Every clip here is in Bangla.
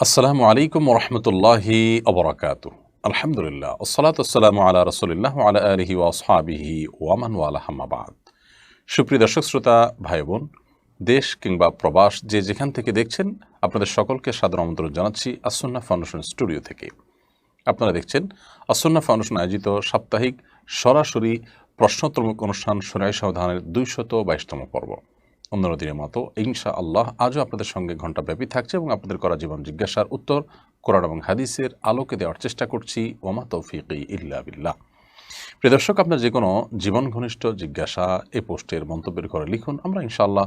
আসসালামু আলাইকুম ওরহমতুল্লাহি অবরাকাতুহ। আলহামদুলিল্লাহ ওসসালাতু ওয়াসসালামু আলা রাসূলিল্লাহ ওয়া আলা আলিহি ওয়া আসহাবিহি ওয়া মান ওয়ালাহ আম্মা বাদ। সুপ্রিয় দর্শক শ্রোতা ভাই বোন, দেশ কিংবা প্রবাস যে যেখান থেকে দেখছেন, আপনাদের সকলকে সাদর আমন্ত্রণ জানাচ্ছি আসুন্নাহ ফাউন্ডেশন স্টুডিও থেকে। আপনারা দেখছেন আসুন্নাহ ফাউন্ডেশন আয়োজিত সাপ্তাহিক সরাসরি প্রশ্নোত্তরমূলক অনুষ্ঠান শরীআহ সমাধানের 222তম পর্ব। অন্যান্য দিনের মতো ইনশাআল্লাহ আজও আপনাদের সঙ্গে ঘণ্টাব্যাপী থাকছে এবং আপনাদের করা জীবন জিজ্ঞাসার উত্তর কোরআন এবং হাদিসের আলোকে দেওয়ার চেষ্টা করছি। ওমা তৌফিকি ইল্লা বিল্লাহ। প্রিয় দর্শক, আপনার যে কোনো জীবন ঘনিষ্ঠ জিজ্ঞাসা এই পোস্টের মন্তব্যের করে লিখুন। আমরা ইনশাআল্লাহ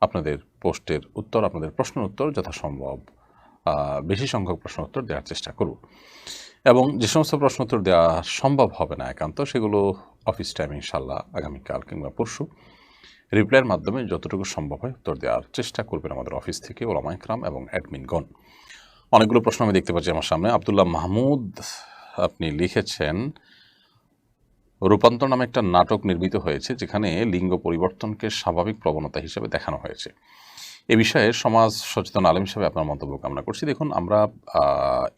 আপনাদের পোস্টের উত্তর, আপনাদের প্রশ্নের উত্তর যথাসম্ভব বেশি সংখ্যক প্রশ্ন উত্তর দেওয়ার চেষ্টা করব। এবং যে সমস্ত প্রশ্ন উত্তর দেওয়া সম্ভব হবে না একান্ত, সেগুলো অফিস টাইম ইনশাআল্লাহ আগামীকাল কিংবা পরশু রিপ্লাইয়ের মাধ্যমে যতটুকু সম্ভব হয় উত্তর দেওয়ার চেষ্টা করবেন আমাদের অফিস থেকে ওলামা ইকরাম এবং অ্যাডমিনগণ। অনেকগুলো প্রশ্ন আমি দেখতে পাচ্ছি আমার সামনে। আব্দুল্লাহ মাহমুদ আপনি লিখেছেন, রূপান্তর নামে একটা নাটক নির্মিত হয়েছে যেখানে লিঙ্গ পরিবর্তনকে স্বাভাবিক প্রবণতা হিসেবে দেখানো হয়েছে। এ বিষয়ে সমাজ সচেতন আলেম হিসেবে আপনার মন্তব্য কামনা করছি। দেখুন, আমরা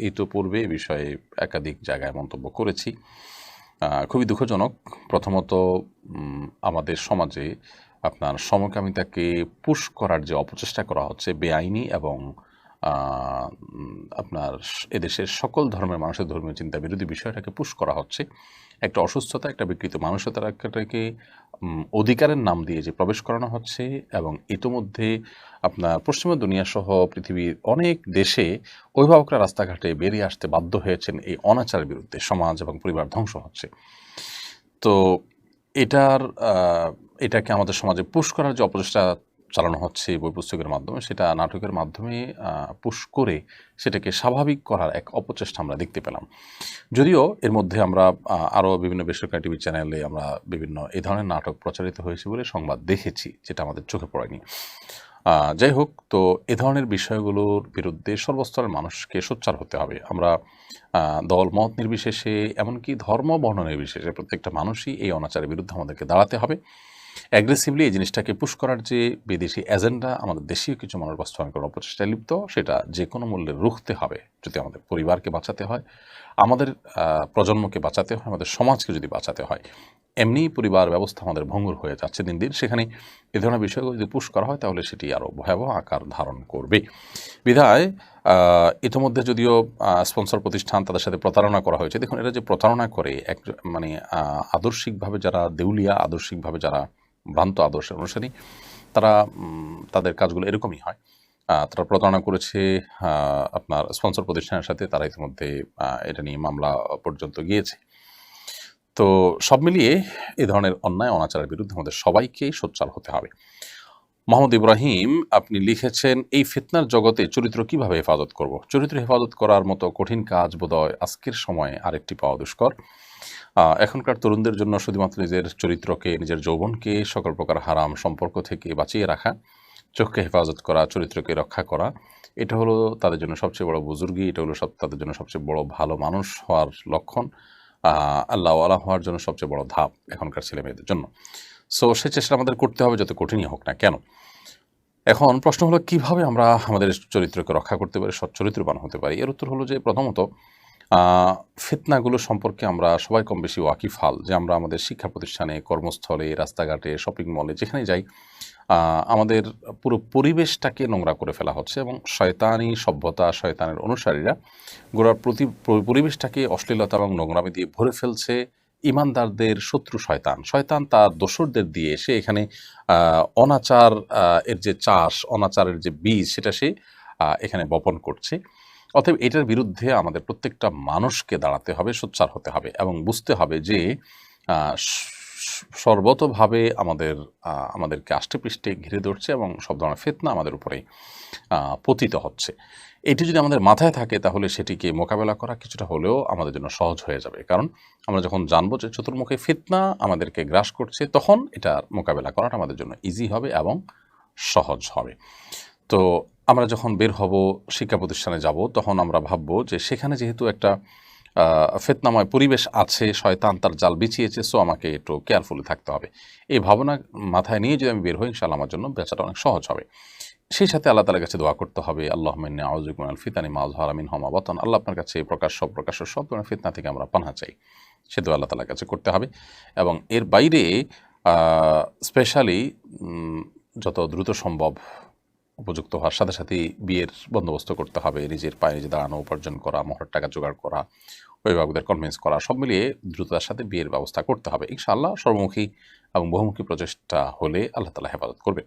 ইতোপূর্বে এ বিষয়ে একাধিক জায়গায় মন্তব্য করেছি। খুবই দুঃখজনক। প্রথমত, আমাদের সমাজে আপনার সমকামিতাকে পুশ করার যে অপচেষ্টা করা হচ্ছে বেআইনি এবং আপনার এদেশের সকল ধর্মের মানুষের ধর্মীয় চিন্তা বিরোধী বিষয়টাকে পুশ করা হচ্ছে। একটা অসুস্থতা, একটা বিকৃত মানসিকতাকে অধিকারের নাম দিয়ে যে প্রবেশ করানো হচ্ছে, এবং ইতোমধ্যে আপনার পশ্চিমা দুনিয়াসহ পৃথিবীর অনেক দেশে অভিভাবকরা রাস্তাঘাটে বেরিয়ে আসতে বাধ্য হয়েছেন এই অনাচারের বিরুদ্ধে। সমাজ এবং পরিবার ধ্বংস হচ্ছে। তো এটাকে আমাদের সমাজে পুশ করার যে অপচেষ্টা চালানো হচ্ছে বই পুস্তকের মাধ্যমে, সেটা নাটকের মাধ্যমে পুশ করে সেটাকে স্বাভাবিক করার এক অপচেষ্টা আমরা দেখতে পেলাম। যদিও এর মধ্যে আমরা আরও বিভিন্ন বেসরকারি টিভি চ্যানেলে আমরা বিভিন্ন এই ধরনের নাটক প্রচারিত হয়েছে বলে সংবাদ দেখেছি, যেটা আমাদের চোখে পড়েনি। যাই হোক, তো এ ধরনের বিষয়গুলোর বিরুদ্ধে সর্বস্তরের মানুষকে সোচ্চার হতে হবে। আমরা দল মত নির্বিশেষে, এমনকি ধর্ম বর্ণ নির্বিশেষে প্রত্যেকটা মানুষই এই অনাচারের বিরুদ্ধে আমাদেরকে দাঁড়াতে হবে। অ্যাগ্রেসিভলি এই জিনিসটাকে পুশ করার যে বিদেশি এজেন্ডা আমাদের দেশীয় কিছু মানুষ বাস্তবায়ন করার অপচেষ্টায় লিপ্ত, সেটা যে কোনো মূল্যে রুখতে হবে। যদি আমাদের পরিবারকে বাঁচাতে হয়, আমাদের প্রজন্মকে বাঁচাতে হয়, আমাদের সমাজকে যদি বাঁচাতে হয়। এমনি পরিবার ব্যবস্থা আমাদের ভঙ্গুর হয়ে যাচ্ছে দিন দিন। সেখানে এ ধরনের বিষয়গুলো যদি পুশ করা হয় তাহলে সেটি আরও ভয়াবহ আকার ধারণ করবে। বিধায় ইতিমধ্যে যদিও স্পন্সর প্রতিষ্ঠান, তাদের সাথে প্রতারণা করা হয়েছে। দেখুন, এরা যে প্রতারণা করে মানে আদর্শিকভাবে যারা দেউলিয়া, আদর্শিকভাবে যারা ভ্রান্ত আদর্শের অনুসারী, তারা তাদের কাজগুলো এরকমই হয়। তারা প্রতারণা করেছে আপনার স্পন্সর প্রতিষ্ঠানের সাথে। তারা ইতিমধ্যে এটা নিয়ে মামলা পর্যন্ত গিয়েছে। তো সব মিলিয়ে এ ধরনের অন্যায় অনাচারের বিরুদ্ধে আমাদের সবাইকেই সোচ্চার হতে হবে। মোহাম্মদ ইব্রাহিম আপনি লিখেছেন, এই ফিতনার জগতে চরিত্র কিভাবে হেফাজত করব? চরিত্র হেফাজত করার মতো কঠিন কাজ বোধহয় আজকের সময়ে আরেকটি পাওয়া দুষ্কর। এখনকার তরুণদের জন্য শুধুমাত্র নিজের চরিত্রকে, নিজের যৌবনকে সকল প্রকার হারাম সম্পর্ক থেকে বাঁচিয়ে রাখা, চোখকে হেফাজত করা, চরিত্রকে রক্ষা করা, এটা হলো তাদের জন্য সবচেয়ে বড় বুজুর্গি। এটা হলো তাদের জন্য সবচেয়ে বড় ভালো মানুষ হওয়ার লক্ষণ, আল্লাহওয়ালা হওয়ার জন্য সবচেয়ে বড় ধাপ এখনকার ছেলে মেয়েদের জন্য। সো সে চেষ্টা আমাদের করতে হবে, যত কঠিনই হোক না কেন। এখন প্রশ্ন হলো, কিভাবে আমরা আমাদের চরিত্রকে রক্ষা করতে পারি, সচ্চরিত্রবান হতে পারি? এর উত্তর হলো যে, প্রথমত ফিতনাগুলো সম্পর্কে আমরা সবাই কম বেশি ওয়াকিফাল। যে আমরা আমাদের শিক্ষা প্রতিষ্ঠানে, কর্মস্থলে, রাস্তাঘাটে, শপিং মলে যেখানেই যাই, আমাদের পুরো পরিবেশটাকে নোংরা করে ফেলা হচ্ছে, এবং শয়তানি সভ্যতা, শয়তানের অনুসারীরা গোড়ার পরিবেশটাকে অশ্লীলতা এবং নোংরামি দিয়ে ভরে ফেলছে। ইমানদারদের শত্রু শয়তান, শয়তান তার দোসরদের দিয়ে সে এখানে অনাচার এর যে চাষ, অনাচারের যে বীজ, সেটা সে এখানে বপন করছে। অতএব এটার বিরুদ্ধে আমাদের প্রত্যেকটা মানুষকে দাঁড়াতে হবে, সোচ্চার হতে হবে, এবং বুঝতে হবে যে সর্বতভাবে আমাদেরকে আষ্টেপৃষ্ঠে ঘিরে ধরছে, এবং সব ধরনের ফিতনা আমাদের উপরে পতিত হচ্ছে। এটি যদি আমাদের মাথায় থাকে, তাহলে সেটিকে মোকাবেলা করা কিছুটা হলেও আমাদের জন্য সহজ হয়ে যাবে। কারণ আমরা যখন জানবো যে চতুর্মুখী ফিতনা আমাদেরকে গ্রাস করছে, তখন এটার মোকাবেলা করাটা আমাদের জন্য ইজি হবে এবং সহজ হবে। তো আমরা যখন বের হব, শিক্ষা প্রতিষ্ঠানে যাব, তখন আমরা ভাববো যে সেখানে যেহেতু একটা ফিতনাময় পরিবেশ আছে, শয়তান তার জাল বিছিয়েছে, সো আমাকে একটু কেয়ারফুলি থাকতে হবে। এই ভাবনা মাথায় নিয়ে যদি আমি বের হই, ইনশাআল্লাহ আমার জন্য বেচাটা অনেক সহজ হবে। সেই সাথে আল্লাহ তাআলার কাছে দোয়া করতে হবে, আল্লাহুম্মা ইন্নী আউযু বিকা মিনাল ফিতানি মা যাহারা মিনহা ওয়া মা বাতান। আল্লাহ আপনার কাছে প্রকাশ্য অপ্রকাশ্য সব ধরনের ফিতনা থেকে আমরা পানাহ চাই। সে দোয়া আল্লাহ তাআলার কাছে করতে হবে। এবং এর বাইরে আ স্পেশালি যত দ্রুত সম্ভব উপযুক্ত হওয়ার সাথে সাথেই বিয়ের বন্দোবস্ত করতে হবে। নিজের পায়ে নিজে দাঁড়ানো, উপার্জন করা, মোহর টাকা জোগাড় করা, অভিভাবকদের কনভিন্স করা, সব মিলিয়ে দ্রুততার সাথে বিয়ের ব্যবস্থা করতে হবে। ইনশাআল্লাহ সর্বমুখী এবং বহুমুখী প্রচেষ্টা হলে আল্লাহ তাআলা হেফাজত করবে।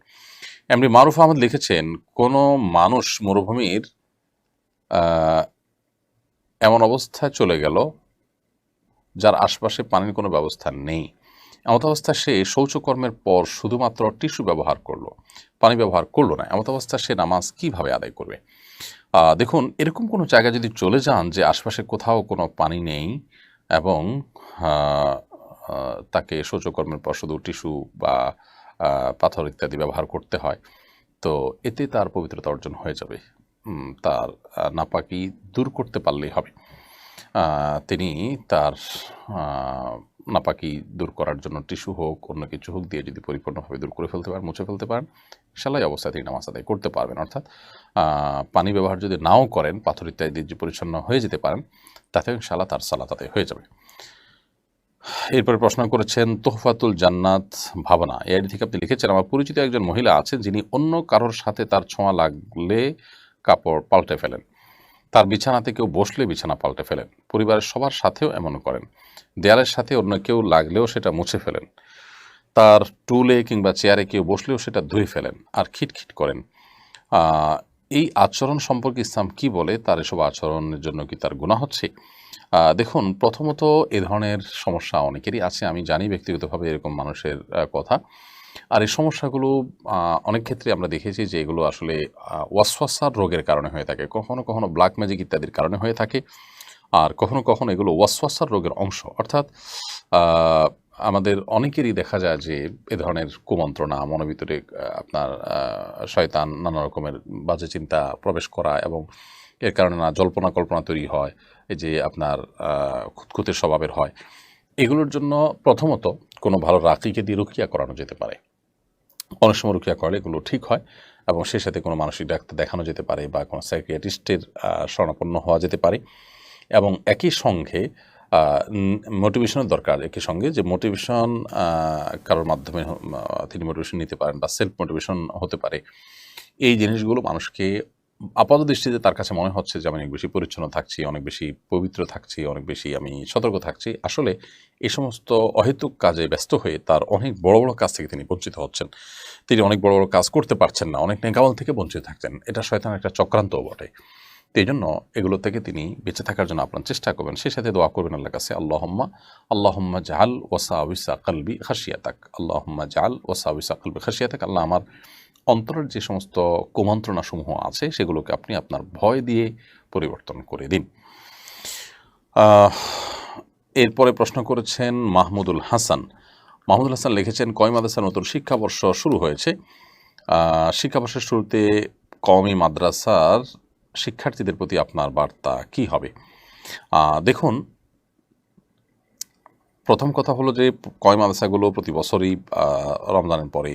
এমনি মারুফ আহমদ লিখেছেন, কোনো মানুষ মরুভূমির এমন অবস্থায় চলে গেল যার আশপাশে পানির কোনো ব্যবস্থা নেই। এমত অবস্থায় সে শৌচকর্মের পর শুধুমাত্র টিস্যু ব্যবহার করলো, পানি ব্যবহার করলো না। এমত অবস্থায় সে নামাজ কিভাবে আদায় করবে? দেখুন, এরকম কোনো জায়গায় যদি চলে যান যে আশপাশে কোথাও কোনো পানি নেই এবং তাকে শৌচকর্মের পর শুধু টিস্যু বা পাথর ইত্যাদি ব্যবহার করতে হয়, তো এতে তার পবিত্রতা অর্জন হয়ে যাবে। তার নাপাকি দূর করতে পারলেই হবে। তিনি তার নাপাকি দূর করার জন্য টিস্যু হোক, অন্য কিছু হোক দিয়ে যদি পরিপূর্ণভাবে দূর করে ফেলতে পারেন, মুছে ফেলতে পারেন, ইনশাআল্লাহ এই অবস্থায় তিনি নামাজ আদায় করতে পারবেন। অর্থাৎ পানি ব্যবহার যদি নাও করেন, পাথর ইত্যাদি যে পরিচ্ছন্ন হয়ে যেতে পারেন, তাতেও ইনশাআল্লাহ তার সালাত আদায় হয়ে যাবে। এরপরে প্রশ্ন করেছেন তোহফাতুল জান্নাত ভাবনা, এই আইডি থেকে আপনি লিখেছেন, আমার পরিচিত একজন মহিলা আছেন যিনি অন্য কারোর সাথে তার ছোঁয়া লাগলে কাপড় পাল্টে ফেলেন। তার বিছানাতে কেউ বসলে বিছানা পাল্টে ফেলেন। পরিবারের সবার সাথেও এমন করেন। দেয়ালের সাথে অন্য কেউ লাগলেও সেটা মুছে ফেলেন। তার টুলে কিংবা চেয়ারে কেউ বসলেও সেটা ধুয়ে ফেলেন আর খিটখিট করেন। এই আচরণ সম্পর্কে ইসলাম কি বলে? তার এসব আচরণের জন্য কি তার গুনাহ হচ্ছে? দেখুন, প্রথমত এ ধরনের সমস্যা অনেকেরই আছে। আমি জানি ব্যক্তিগতভাবে এরকম মানুষের কথা। আর এই সমস্যাগুলো অনেক ক্ষেত্রে আমরা দেখেছি যে এগুলো আসলে ওয়াসওয়াসার রোগের কারণে হয়ে থাকে। কখনো, কখনো ব্ল্যাক ম্যাজিক ইত্যাদির কারণে হয়ে থাকে। আর কখনো, কখনো এগুলো ওয়াসওয়াসার রোগের অংশ। অর্থাৎ আ আমাদের অনেকেরই দেখা যায় যে এ ধরনের কুমন্ত্রণা, মনের ভিতরে আপনার শয়তান নানা রকমের বাজে চিন্তা প্রবেশ করা এবং এর কারণে না জল্পনা কল্পনা তৈরি হয়। এই যে আপনার খুঁতখুঁতে স্বভাবের হয়। এগুলোর জন্য প্রথমত কোনো ভালো রাকিকে দিয়ে রুকিয়া করানো যেতে পারে। অনেক সময় রুকিয়া করলে এগুলো ঠিক হয় এবং সেই সাথে কোনো মানসিক ডাক্তার দেখানো যেতে পারে বা কোনো সাইকিয়াট্রিস্টের শরণাপন্ন হওয়া যেতে পারে। এবং একই সঙ্গে মোটিভেশনের দরকার। একই সঙ্গে যে মোটিভেশন কারোর মাধ্যমে তিনি মোটিভেশন নিতে পারেন বা সেলফ মোটিভেশন হতে পারে। এই জিনিসগুলো মানুষকে আপাত দৃষ্টিতে তার কাছে মনে হচ্ছে যে আমি অনেক বেশি পরিচ্ছন্ন থাকছি, অনেক বেশি পবিত্র থাকছি, অনেক বেশি আমি সতর্ক থাকছি। আসলে এই সমস্ত অহেতুক কাজে ব্যস্ত হয়ে তার অনেক বড়, বড় কাজ থেকে তিনি বঞ্চিত হচ্ছেন। তিনি অনেক বড়, বড় কাজ করতে পারছেন না, অনেক নেকামল থেকে বঞ্চিত থাকছেন। এটা শয়তানের একটা চক্রান্তও বটে। তো এইজন্য এগুলো থেকে তিনি বেঁচে থাকার জন্য আপনার চেষ্টা করবেন। সেই সাথে দোয়া করবেন আল্লাহর কাছে, আল্লাহুম্মা জাআল ওয়াসাওয়িসা কলবি খাশিয়াতাক। আল্লাহুম্মা জাআল ওয়াসাওয়িসা কলবি খাশিয়াতাক। আল্লাহ, আমার অন্তরের যে সমস্ত কুমন্ত্রণাসমূহ আছে সেগুলোকে আপনি আপনার ভয় দিয়ে পরিবর্তন করে দিন। এরপরে প্রশ্ন করেছেন মাহমুদুল হাসান। মাহমুদুল হাসান লিখেছেন, কওমি মাদ্রাসার নতুন শিক্ষাবর্ষ শুরু হয়েছে। শিক্ষাবর্ষের শুরুতে কওমি মাদ্রাসার শিক্ষার্থীদের প্রতি আপনার বার্তা কি হবে? দেখুন, প্রথম কথা হলো যে কওমি মাদ্রাসাগুলো প্রতি বছরই রমজানের পরে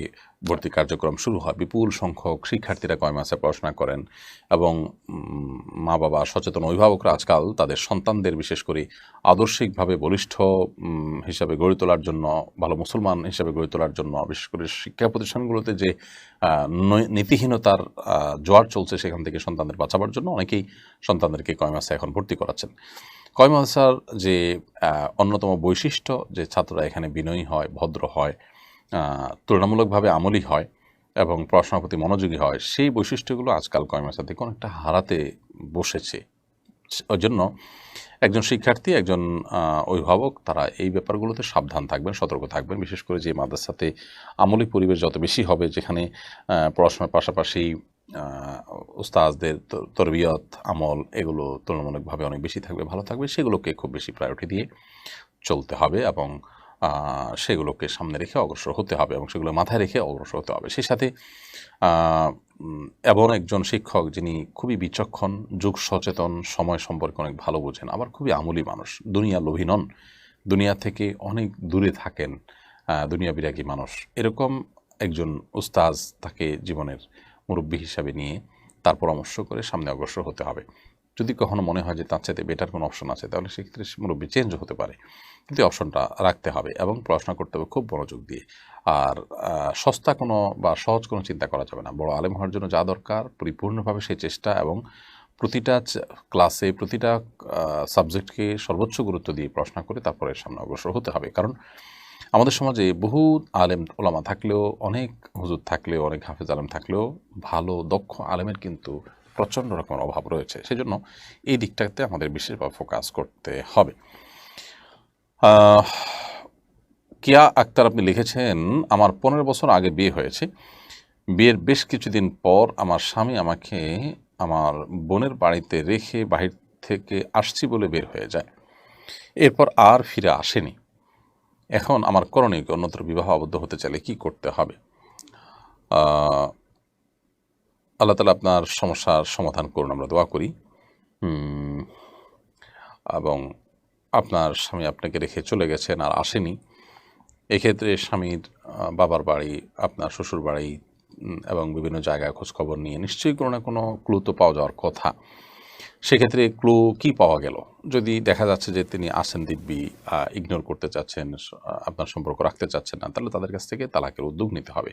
ভর্তি কার্যক্রম শুরু হয়। বিপুল সংখ্যক শিক্ষার্থীরা কওমি মাদ্রাসায় পড়াশোনা করেন এবং মা বাবা, সচেতন অভিভাবকরা আজকাল তাদের সন্তানদের বিশেষ করে আদর্শিকভাবে বলিষ্ঠ হিসাবে গড়ে তোলার জন্য, ভালো মুসলমান হিসাবে গড়ে তোলার জন্য, বিশেষ করে শিক্ষা প্রতিষ্ঠানগুলোতে যে নীতিহীনতার জোয়ার চলছে সেখান থেকে সন্তানদের বাঁচাবার জন্য অনেকেই সন্তানদেরকে কওমি মাদ্রাসায় এখন ভর্তি করাচ্ছেন। কওমি মাদ্রাসার যে অন্যতম বৈশিষ্ট্য যে ছাত্ররা এখানে বিনয়ী হয়, ভদ্র হয়, তুলনামূলকভাবে আমলি হয় এবং পড়াশোনার প্রতি মনোযোগী হয়, সেই বৈশিষ্ট্যগুলো আজকাল কওমি মাদ্রাসা থেকে অনেকটা হারাতে বসেছে। ওই জন্য একজন শিক্ষার্থী, একজন অভিভাবক তারা এই ব্যাপারগুলোতে সাবধান থাকবেন, সতর্ক থাকবেন। বিশেষ করে যে মাদ্রাসাতে আমলি পরিবেশ যত বেশি হবে, যেখানে পড়াশোনার পাশাপাশি উস্তাজদের তরবিয়ত, আমল এগুলো তুলনামূলকভাবে অনেক বেশি থাকবে, ভালো থাকবে, সেগুলোকে খুব বেশি প্রায়োরিটি দিয়ে চলতে হবে এবং সেগুলোকে সামনে রেখে অগ্রসর হতে হবে এবং সেগুলো মাথায় রেখে অগ্রসর হতে হবে। সেই সাথে এমন একজন শিক্ষক যিনি খুবই বিচক্ষণ, যুগ সচেতন, সময় সম্পর্কে অনেক ভালো বোঝেন, আবার খুবই আমলি মানুষ, দুনিয়া লোভী নন, দুনিয়া থেকে অনেক দূরে থাকেন, দুনিয়া বিরাগী মানুষ, এরকম একজন উস্তাজ তাকে জীবনের মুরব্বী হিসাবে নিয়ে তার পরামর্শ করে সামনে অগ্রসর হতে হবে। যদি কখনো মনে হয় যে তার চাইতে বেটার কোনো অপশন আছে, তাহলে সেক্ষেত্রে মুরব্বী চেঞ্জ হতে পারে, কিন্তু অপশনটা রাখতে হবে এবং পড়াশোনা করতে হবে খুব মনোযোগ দিয়ে। আর সস্তা কোনো বা সহজ কোনো চিন্তা করা যাবে না। বড় আলেম হওয়ার জন্য যা দরকার পরিপূর্ণভাবে সেই চেষ্টা এবং প্রতিটা ক্লাসে প্রতিটা সাবজেক্টকে সর্বোচ্চ গুরুত্ব দিয়ে পড়াশোনা করে তারপরে সামনে অগ্রসর হতে হবে। কারণ আমাদের সমাজে বহু আলেম ওলামা থাকলেও, অনেক হুজুর থাকলেও, অনেক হাফেজ আলেম থাকলেও ভালো দক্ষ আলেমের কিন্তু প্রচণ্ড রকমের অভাব রয়েছে। সেজন্য এই দিকটাতে আমাদের বিশেষভাবে ফোকাস করতে হবে। কিয়া আক্তার আপনি লিখেছেন, আমার 15 বছর আগে বিয়ে হয়েছে। বিয়ের বেশ কিছুদিন পর আমার স্বামী আমাকে আমার বোনের বাড়িতে রেখে বাহির থেকে আসছি বলে বের হয়ে যায়। এরপর আর ফিরে আসেনি। এখন আমার করণীয়, অন্যত্র বিবাহ আবদ্ধ হতে চাইলে কি করতে হবে? আল্লাহ তাআলা আপনার সমস্যার সমাধান করুন, আমরা দোয়া করি। এবং আপনার স্বামী আপনাকে রেখে চলে গেছেন আর আসেনি, এক্ষেত্রে স্বামীর বাবার বাড়ি, আপনার শ্বশুর বাড়ি এবং বিভিন্ন জায়গায় খোঁজখবর নিয়ে নিশ্চয়ই কোনো না কোনো ক্লু তো পাওয়া যাওয়ার কথা। সেক্ষেত্রে ক্লু কি পাওয়া গেল? যদি দেখা যাচ্ছে যে তিনি আসেন দিব্যি, ইগনোর করতে চাচ্ছেন, আপনার সম্পর্ক রাখতে চাচ্ছেন না, তাহলে তাদের কাছ থেকে তালাকের উদ্যোগ নিতে হবে।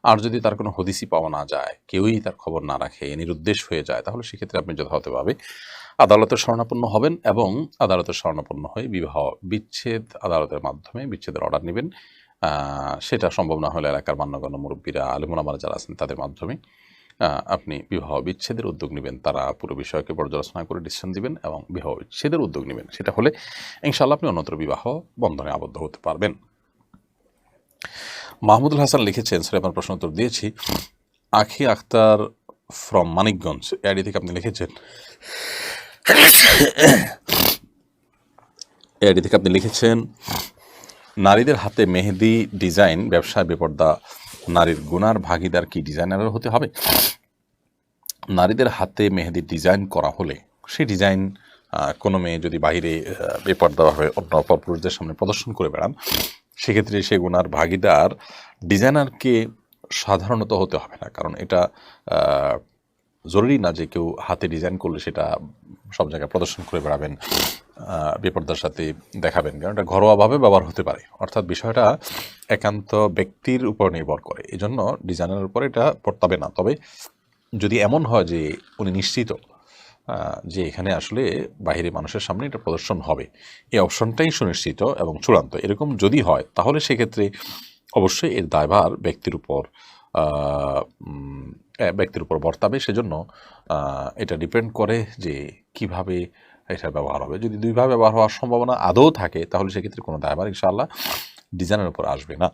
আর যদি তার কোনো হদিসই পাওয়া না যায়, কেউই তার খবর না রাখে, নিরুদ্দেশ হয়ে যায়, তাহলে সেক্ষেত্রে আপনি যথাযথভাবে আদালতের শরণাপন্ন হবেন এবং আদালতের শরণাপন্ন হয়ে বিবাহ বিচ্ছেদ আদালতের মাধ্যমে বিচ্ছেদের অর্ডার নেবেন। সেটা সম্ভব না হলে এলাকার মান্যগণ্য মুরব্বীরা, আলেম ওলামারা যারা আছেন তাদের মাধ্যমে আপনি বিবাহ বিচ্ছেদের উদ্যোগ নেবেন। তারা পুরো বিষয়কে পর্যালোচনা করে ডিসিশন দিবেন এবং বিবাহ বিচ্ছেদের উদ্যোগ নেবেন। সেটা হলে ইনশাআল্লাহ আপনি অন্যত্র বিবাহ বন্ধনে আবদ্ধ হতে পারবেন। মাহমুদুল হাসান লিখেছেন, স্যার আপনার প্রশ্ন উত্তর দিয়েছি। আখি আখতার ফ্রম মানিকগঞ্জ এআইডি থেকে আপনি লিখেছেন, নারীদের হাতে মেহেদি ডিজাইন ব্যবসায় বেপর্দা নারীর গুনার ভাগিদার কি ডিজাইনার হতে হবে? নারীদের হাতে মেহেদি ডিজাইন করা হলে সেই ডিজাইন কোনো মেয়ে যদি বাইরে বেপর্দাভাবে অন্য পরপুরুষদের সামনে প্রদর্শন করে বেড়ান, সেক্ষেত্রে সে গুনার ভাগিদার ডিজাইনারকে সাধারণত হতে হবে না। কারণ এটা জরুরি না যে কেউ হাতে ডিজাইন করলে সেটা সব জায়গায় প্রদর্শন করে বেড়াবেন, বেপর্দার সাথে দেখাবেন, কারণ এটা ঘরোয়াভাবে ব্যবহার হতে পারে। অর্থাৎ বিষয়টা একান্ত ব্যক্তির উপর নির্ভর করে, এই জন্য ডিজাইনের উপর এটা পড়তাবে না। তবে যদি এমন হয় যে উনি নিশ্চিত যে এখানে আসলে বাইরে মানুষের সামনে এটা প্রদর্শন হবে, এই অপশনটাই সুনিশ্চিত এবং চূড়ান্ত, এরকম যদি হয় তাহলে সেক্ষেত্রে অবশ্যই এর দায়ভার ব্যক্তির উপর বর্তাবে। সেজন্য এটা ডিপেন্ড করে যে কিভাবে এটা ব্যবহার হবে। যদি দুইভাবে ব্যবহার হওয়ার সম্ভাবনা আদৌ থাকে তাহলে সেক্ষেত্রে কোনো দায়ভার ইনশাআল্লাহ ডিজাইনের উপর আসবে না।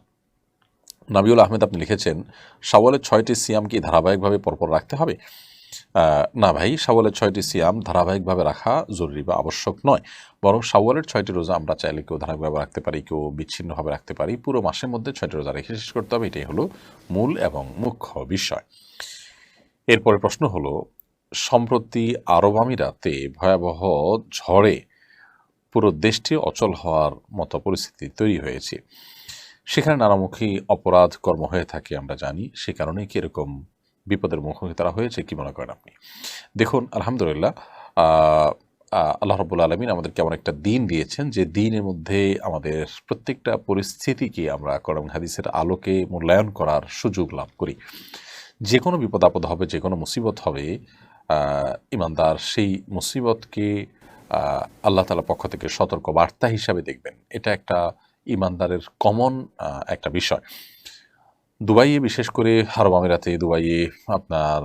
নাবিউল আহমেদ আপনি লিখেছেন, শাওয়ালের 6টি সিয়াম কি ধারাবাহিকভাবে পরপর রাখতে হবে? না ভাই, শাওয়ালের 6টি সিয়াম ধারাবাহিকভাবে রাখা জরুরি বা আবশ্যক নয়, বরং শাওয়ালের 6টি রোজা আমরা চাইলে কেউ ধারাবাহিকভাবে রাখতে পারি, কেউ বিচ্ছিন্নভাবে রাখতে পারি। পুরো মাসের মধ্যে 6টি রোজা রেখে শেষ করতে হবে, এটাই হলো মূল এবং মুখ্য বিষয়। এরপরে প্রশ্ন হলো, সম্প্রতি আরব আমিরাতে ভয়াবহ ঝড়ে পুরো দেশটি অচল হওয়ার মতো পরিস্থিতি তৈরি হয়েছে। সেখানে নানামুখী অপরাধ কর্ম হয়ে থাকে আমরা জানি, সে কারণে কি এরকম বিপদের মুখোমুখি তারা হয়েছে, কি মনে করেন আপনি? দেখুন, আলহামদুলিল্লাহ, আল্লাহ রাব্বুল আলামিন আমাদেরকে এমন একটা দিন দিয়েছেন যে দিনের মধ্যে আমাদের প্রত্যেকটা পরিস্থিতিকে আমরা কোরআন হাদিসের আলোকে মূল্যায়ন করার সুযোগ লাভ করি। যে কোনো বিপদ আপদ হবে, যে কোনো মুসিবত হবে, ইমানদার সেই মুসিবতকে আল্লাহ তাআলার পক্ষ থেকে সতর্ক বার্তা হিসাবে দেখবেন। এটা একটা ইমানদারের কমন একটা বিষয়। দুবাইয়ে, বিশেষ করে আরব আমিরাতে, দুবাইয়ে আপনার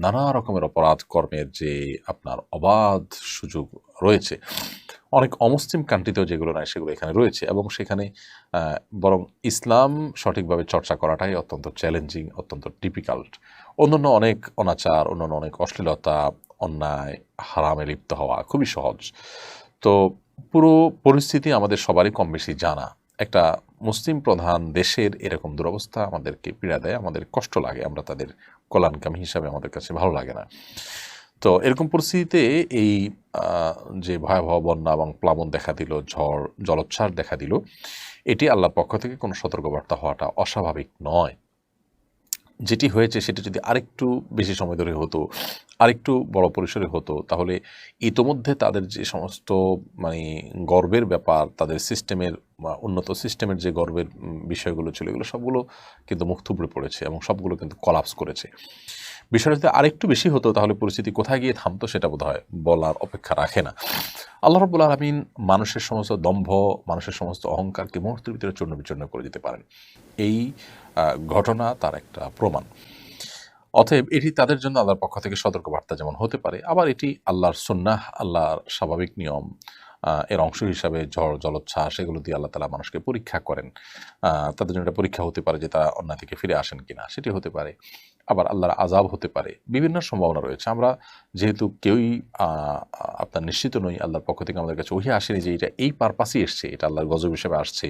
নানা রকমের অপরাধ কর্মের যে আপনার অবাধ সুযোগ রয়েছে। অনেক অমুসলিম কান্ট্রিতেও যেগুলো নয় সেগুলো এখানে রয়েছে, এবং সেখানে বরং ইসলাম সঠিকভাবে চর্চা করাটাই অত্যন্ত চ্যালেঞ্জিং, অত্যন্ত ডিফিকাল্ট। অন্যান্য অনেক অনাচার, অন্যান্য অনেক অশ্লীলতা, অন্যায়, হারামে লিপ্ত হওয়া খুবই সহজ। তো পুরো পরিস্থিতি আমাদের সবারই কম বেশি জানা। একটা মুসলিম প্রধান দেশের এরকম দুরবস্থা আমাদেরকে পীড়া দেয়, আমাদের কষ্ট লাগে, আমরা তাদের কল্যাণকামী হিসাবে আমাদের কাছে ভালো লাগে না। তো এরকম পরিস্থিতিতে এই যে ভয়াবহ বন্যা এবং প্লাবন দেখা দিল, ঝড় জলোচ্ছ্বাস দেখা দিল, এটি আল্লাহর পক্ষ থেকে কোনো সতর্কবার্তা হওয়াটা অস্বাভাবিক নয়। যেটি হয়েছে সেটা যদি আরেকটু বেশি সময় ধরে হতো, আরেকটু বড় পরিসরে হতো, তাহলে ইতোমধ্যে তাদের যে সমস্ত মানে গর্বের ব্যাপার, তাদের সিস্টেমের উন্নত সিস্টেমের যে গর্বের বিষয়গুলো ছিল, এগুলো সবগুলো কিন্তু মুখ থুবড়ে পড়েছে এবং সবগুলো কিন্তু কলাপস করেছে। বিষয়টা যদি আরেকটু বেশি হতো তাহলে পরিস্থিতি কোথায় গিয়ে থামতো সেটা বোধহয় বলার অপেক্ষা রাখে না। আল্লাহ রাব্বুল আলামিন মানুষের সমস্ত দম্ভ, মানুষের সমস্ত অহংকারকে মুহূর্তের ভিতরে চূর্ণ বিচূর্ণ করে দিতে পারেন। এই ঘটনা তার একটা প্রমাণ। অতএব এটি তাদের জন্য আল্লাহর পক্ষ থেকে সতর্কবার্তা যেমন হতে পারে, আবার এটি আল্লাহর সুন্নাহ, আল্লাহর স্বাভাবিক নিয়ম। এর অংশ হিসাবে ঝড়, জলোচ্ছ্বাস এগুলো দিয়ে আল্লাহ তাআলা মানুষকে পরীক্ষা করেন। তাদের জন্য একটা পরীক্ষা হতে পারে যে তারা অন্যায় থেকে ফিরে আসেন কিনা, সেটি হতে পারে। আবার আল্লাহর আযাব হতে পারে। বিভিন্ন সম্ভাবনা রয়েছে। আমরা যেহেতু কেউই আ আপনার নিশ্চিত নই, আল্লাহর পক্ষ থেকে আমাদের কাছে ওহী আসেনি যে এটা এই পারপাসেই এসছে, এটা আল্লাহর গজব হিসেবে আসছে।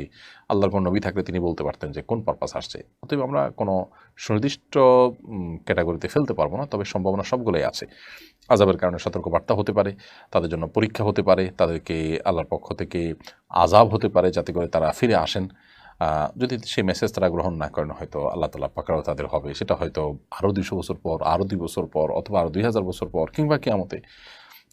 আল্লাহর কোনো নবী থাকলে তিনি বলতে পারতেন যে কোন পারপাস আসছে। অতএব আমরা কোনো সুনির্দিষ্ট ক্যাটাগরিতে ফেলতে পারবো না, তবে সম্ভাবনা সবগুলোই আছে। আযাবের কারণে সতর্কবার্তা হতে পারে, তাদের জন্য পরীক্ষা হতে পারে, তাদেরকে আল্লাহর পক্ষ থেকে আযাব হতে পারে যাতে করে তারা ফিরে আসেন। যদি সেই মেসেজ তারা গ্রহণ না করেন, হয়তো আল্লাহ তাআলা পাকড়াও তাদের হবে। সেটা হয়তো আরও ২০০ বছর পর, আরও ২ বছর পর, অথবা আরও ২০০০ বছর পর, কিংবা কিয়ামতে।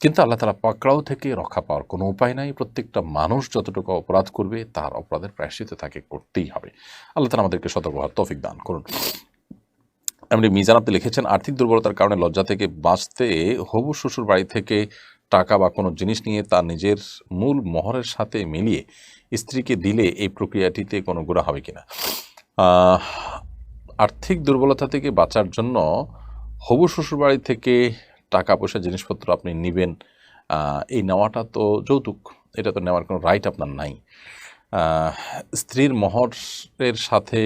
কিন্তু আল্লাহ তাআলা পাকড়াও থেকে রক্ষা পাওয়ার কোনো উপায় নাই। প্রত্যেকটা মানুষ যতটুকু অপরাধ করবে তার অপরাধের প্রায়শ্চিত্ত তাকে করতেই হবে। আল্লাহ তাআলা আমাদেরকে সতর্ক হওয়ার তৌফিক দান করুন। এমনি মিজান আপনি লিখেছেন, আর্থিক দুর্বলতার কারণে লজ্জা থেকে বাঁচতে হবু শ্বশুর বাড়ি থেকে টাকা বা কোনো জিনিস নিয়ে তার নিজের মূল মোহরের সাথে মিলিয়ে স্ত্রীকে দিলে এই প্রক্রিয়াটিতে কোনো গুনাহ হবে কিনা? আহ, আর্থিক দুর্বলতা থেকে বাঁচার জন্য হবু শ্বশুর বাড়ি থেকে টাকা পয়সা জিনিসপত্র আপনি নেবেন, এই নেওয়াটা তো যৌতুক, এটা তো নেওয়ার কোনো রাইট আপনার নাই। আহ, স্ত্রীর মোহরের সাথে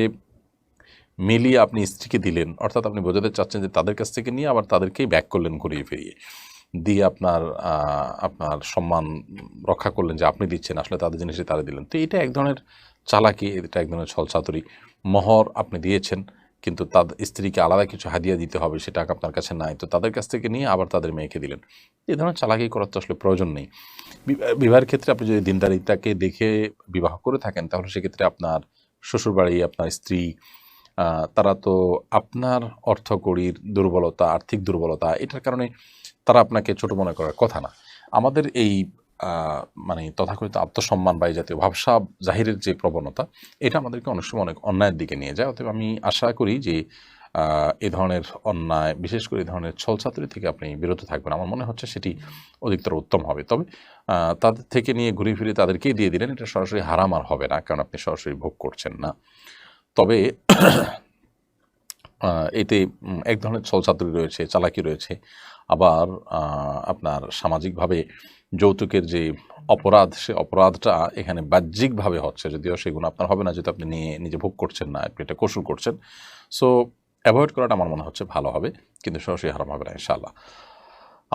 মিলিয়ে আপনি স্ত্রীকে দিলেন, অর্থাৎ আপনি বোঝাতে চাচ্ছেন যে তাদের কাছ থেকে নিয়ে আবার তাদেরকেই ব্যাক করলেন ঘুরিয়ে ফিরিয়ে, দিয়ে আপনার সম্মান রক্ষা করলেন যে আপনি দিচ্ছেন, আসলে তাদের জিনিসই তারা দিলেন। তো এটা এক ধরনের চালাকি, এটা এক ধরনের ছলচাতুরি। মোহর আপনি দিয়েছেন, কিন্তু তাদের স্ত্রীকে আলাদা কিছু হাদিয়া দিতে হবে, সেটা আপনার কাছে নাই, তো তাদের কাছ থেকে নিয়ে আবার তাদের মেয়েকে দিলেন। এই ধরনের চালাকি করার তো আসলে প্রয়োজন নেই। বিবাহের ক্ষেত্রে আপনি যদি দিনদারিতাকে দেখে বিবাহ করে থাকেন, তাহলে সেক্ষেত্রে আপনার শ্বশুরবাড়ি, আপনার স্ত্রী, তারা তো আপনার অর্থকড়ির দুর্বলতা, আর্থিক দুর্বলতা, এটার কারণে তারা আপনাকে ছোট মনে করার কথা না। আমাদের এই মানে তথাকথিত আত্মসম্মান বা এই জাতীয় ভাবসাব জাহিরের যে প্রবণতা, এটা আমাদেরকে অনেক সময় অনেক অন্যায়ের দিকে নিয়ে যায়। অতএব আমি আশা করি যে এ ধরনের অন্যায়, বিশেষ করে এই ধরনের ছলচাতুরি থেকে আপনি বিরত থাকবেন। আমার মনে হচ্ছে সেটি অধিকতর উত্তম হবে। তবে তাদের থেকে নিয়ে ঘুরে ফিরে তাদেরকেই দিয়ে দিলেন, এটা সরাসরি হারাম আর হবে না, কারণ আপনি সরাসরি ভোগ করছেন না। তবে এতে এক ধরনের ছলচাতুরি রয়েছে, চালাকি রয়েছে। আবার আপনার সামাজিকভাবে যৌতুকের যে অপরাধ, সে অপরাধটা এখানে বাহ্যিকভাবে হচ্ছে, যদিও সেগুলো আপনার হবে না যেহেতু আপনি নিয়ে নিজে ভোগ করছেন না, আপনি এটা কসুর করছেন। সো অ্যাভয়েড করাটা আমার মনে হচ্ছে ভালো হবে, কিন্তু সরাসরি হারাম হবে না ইনশাআল্লাহ।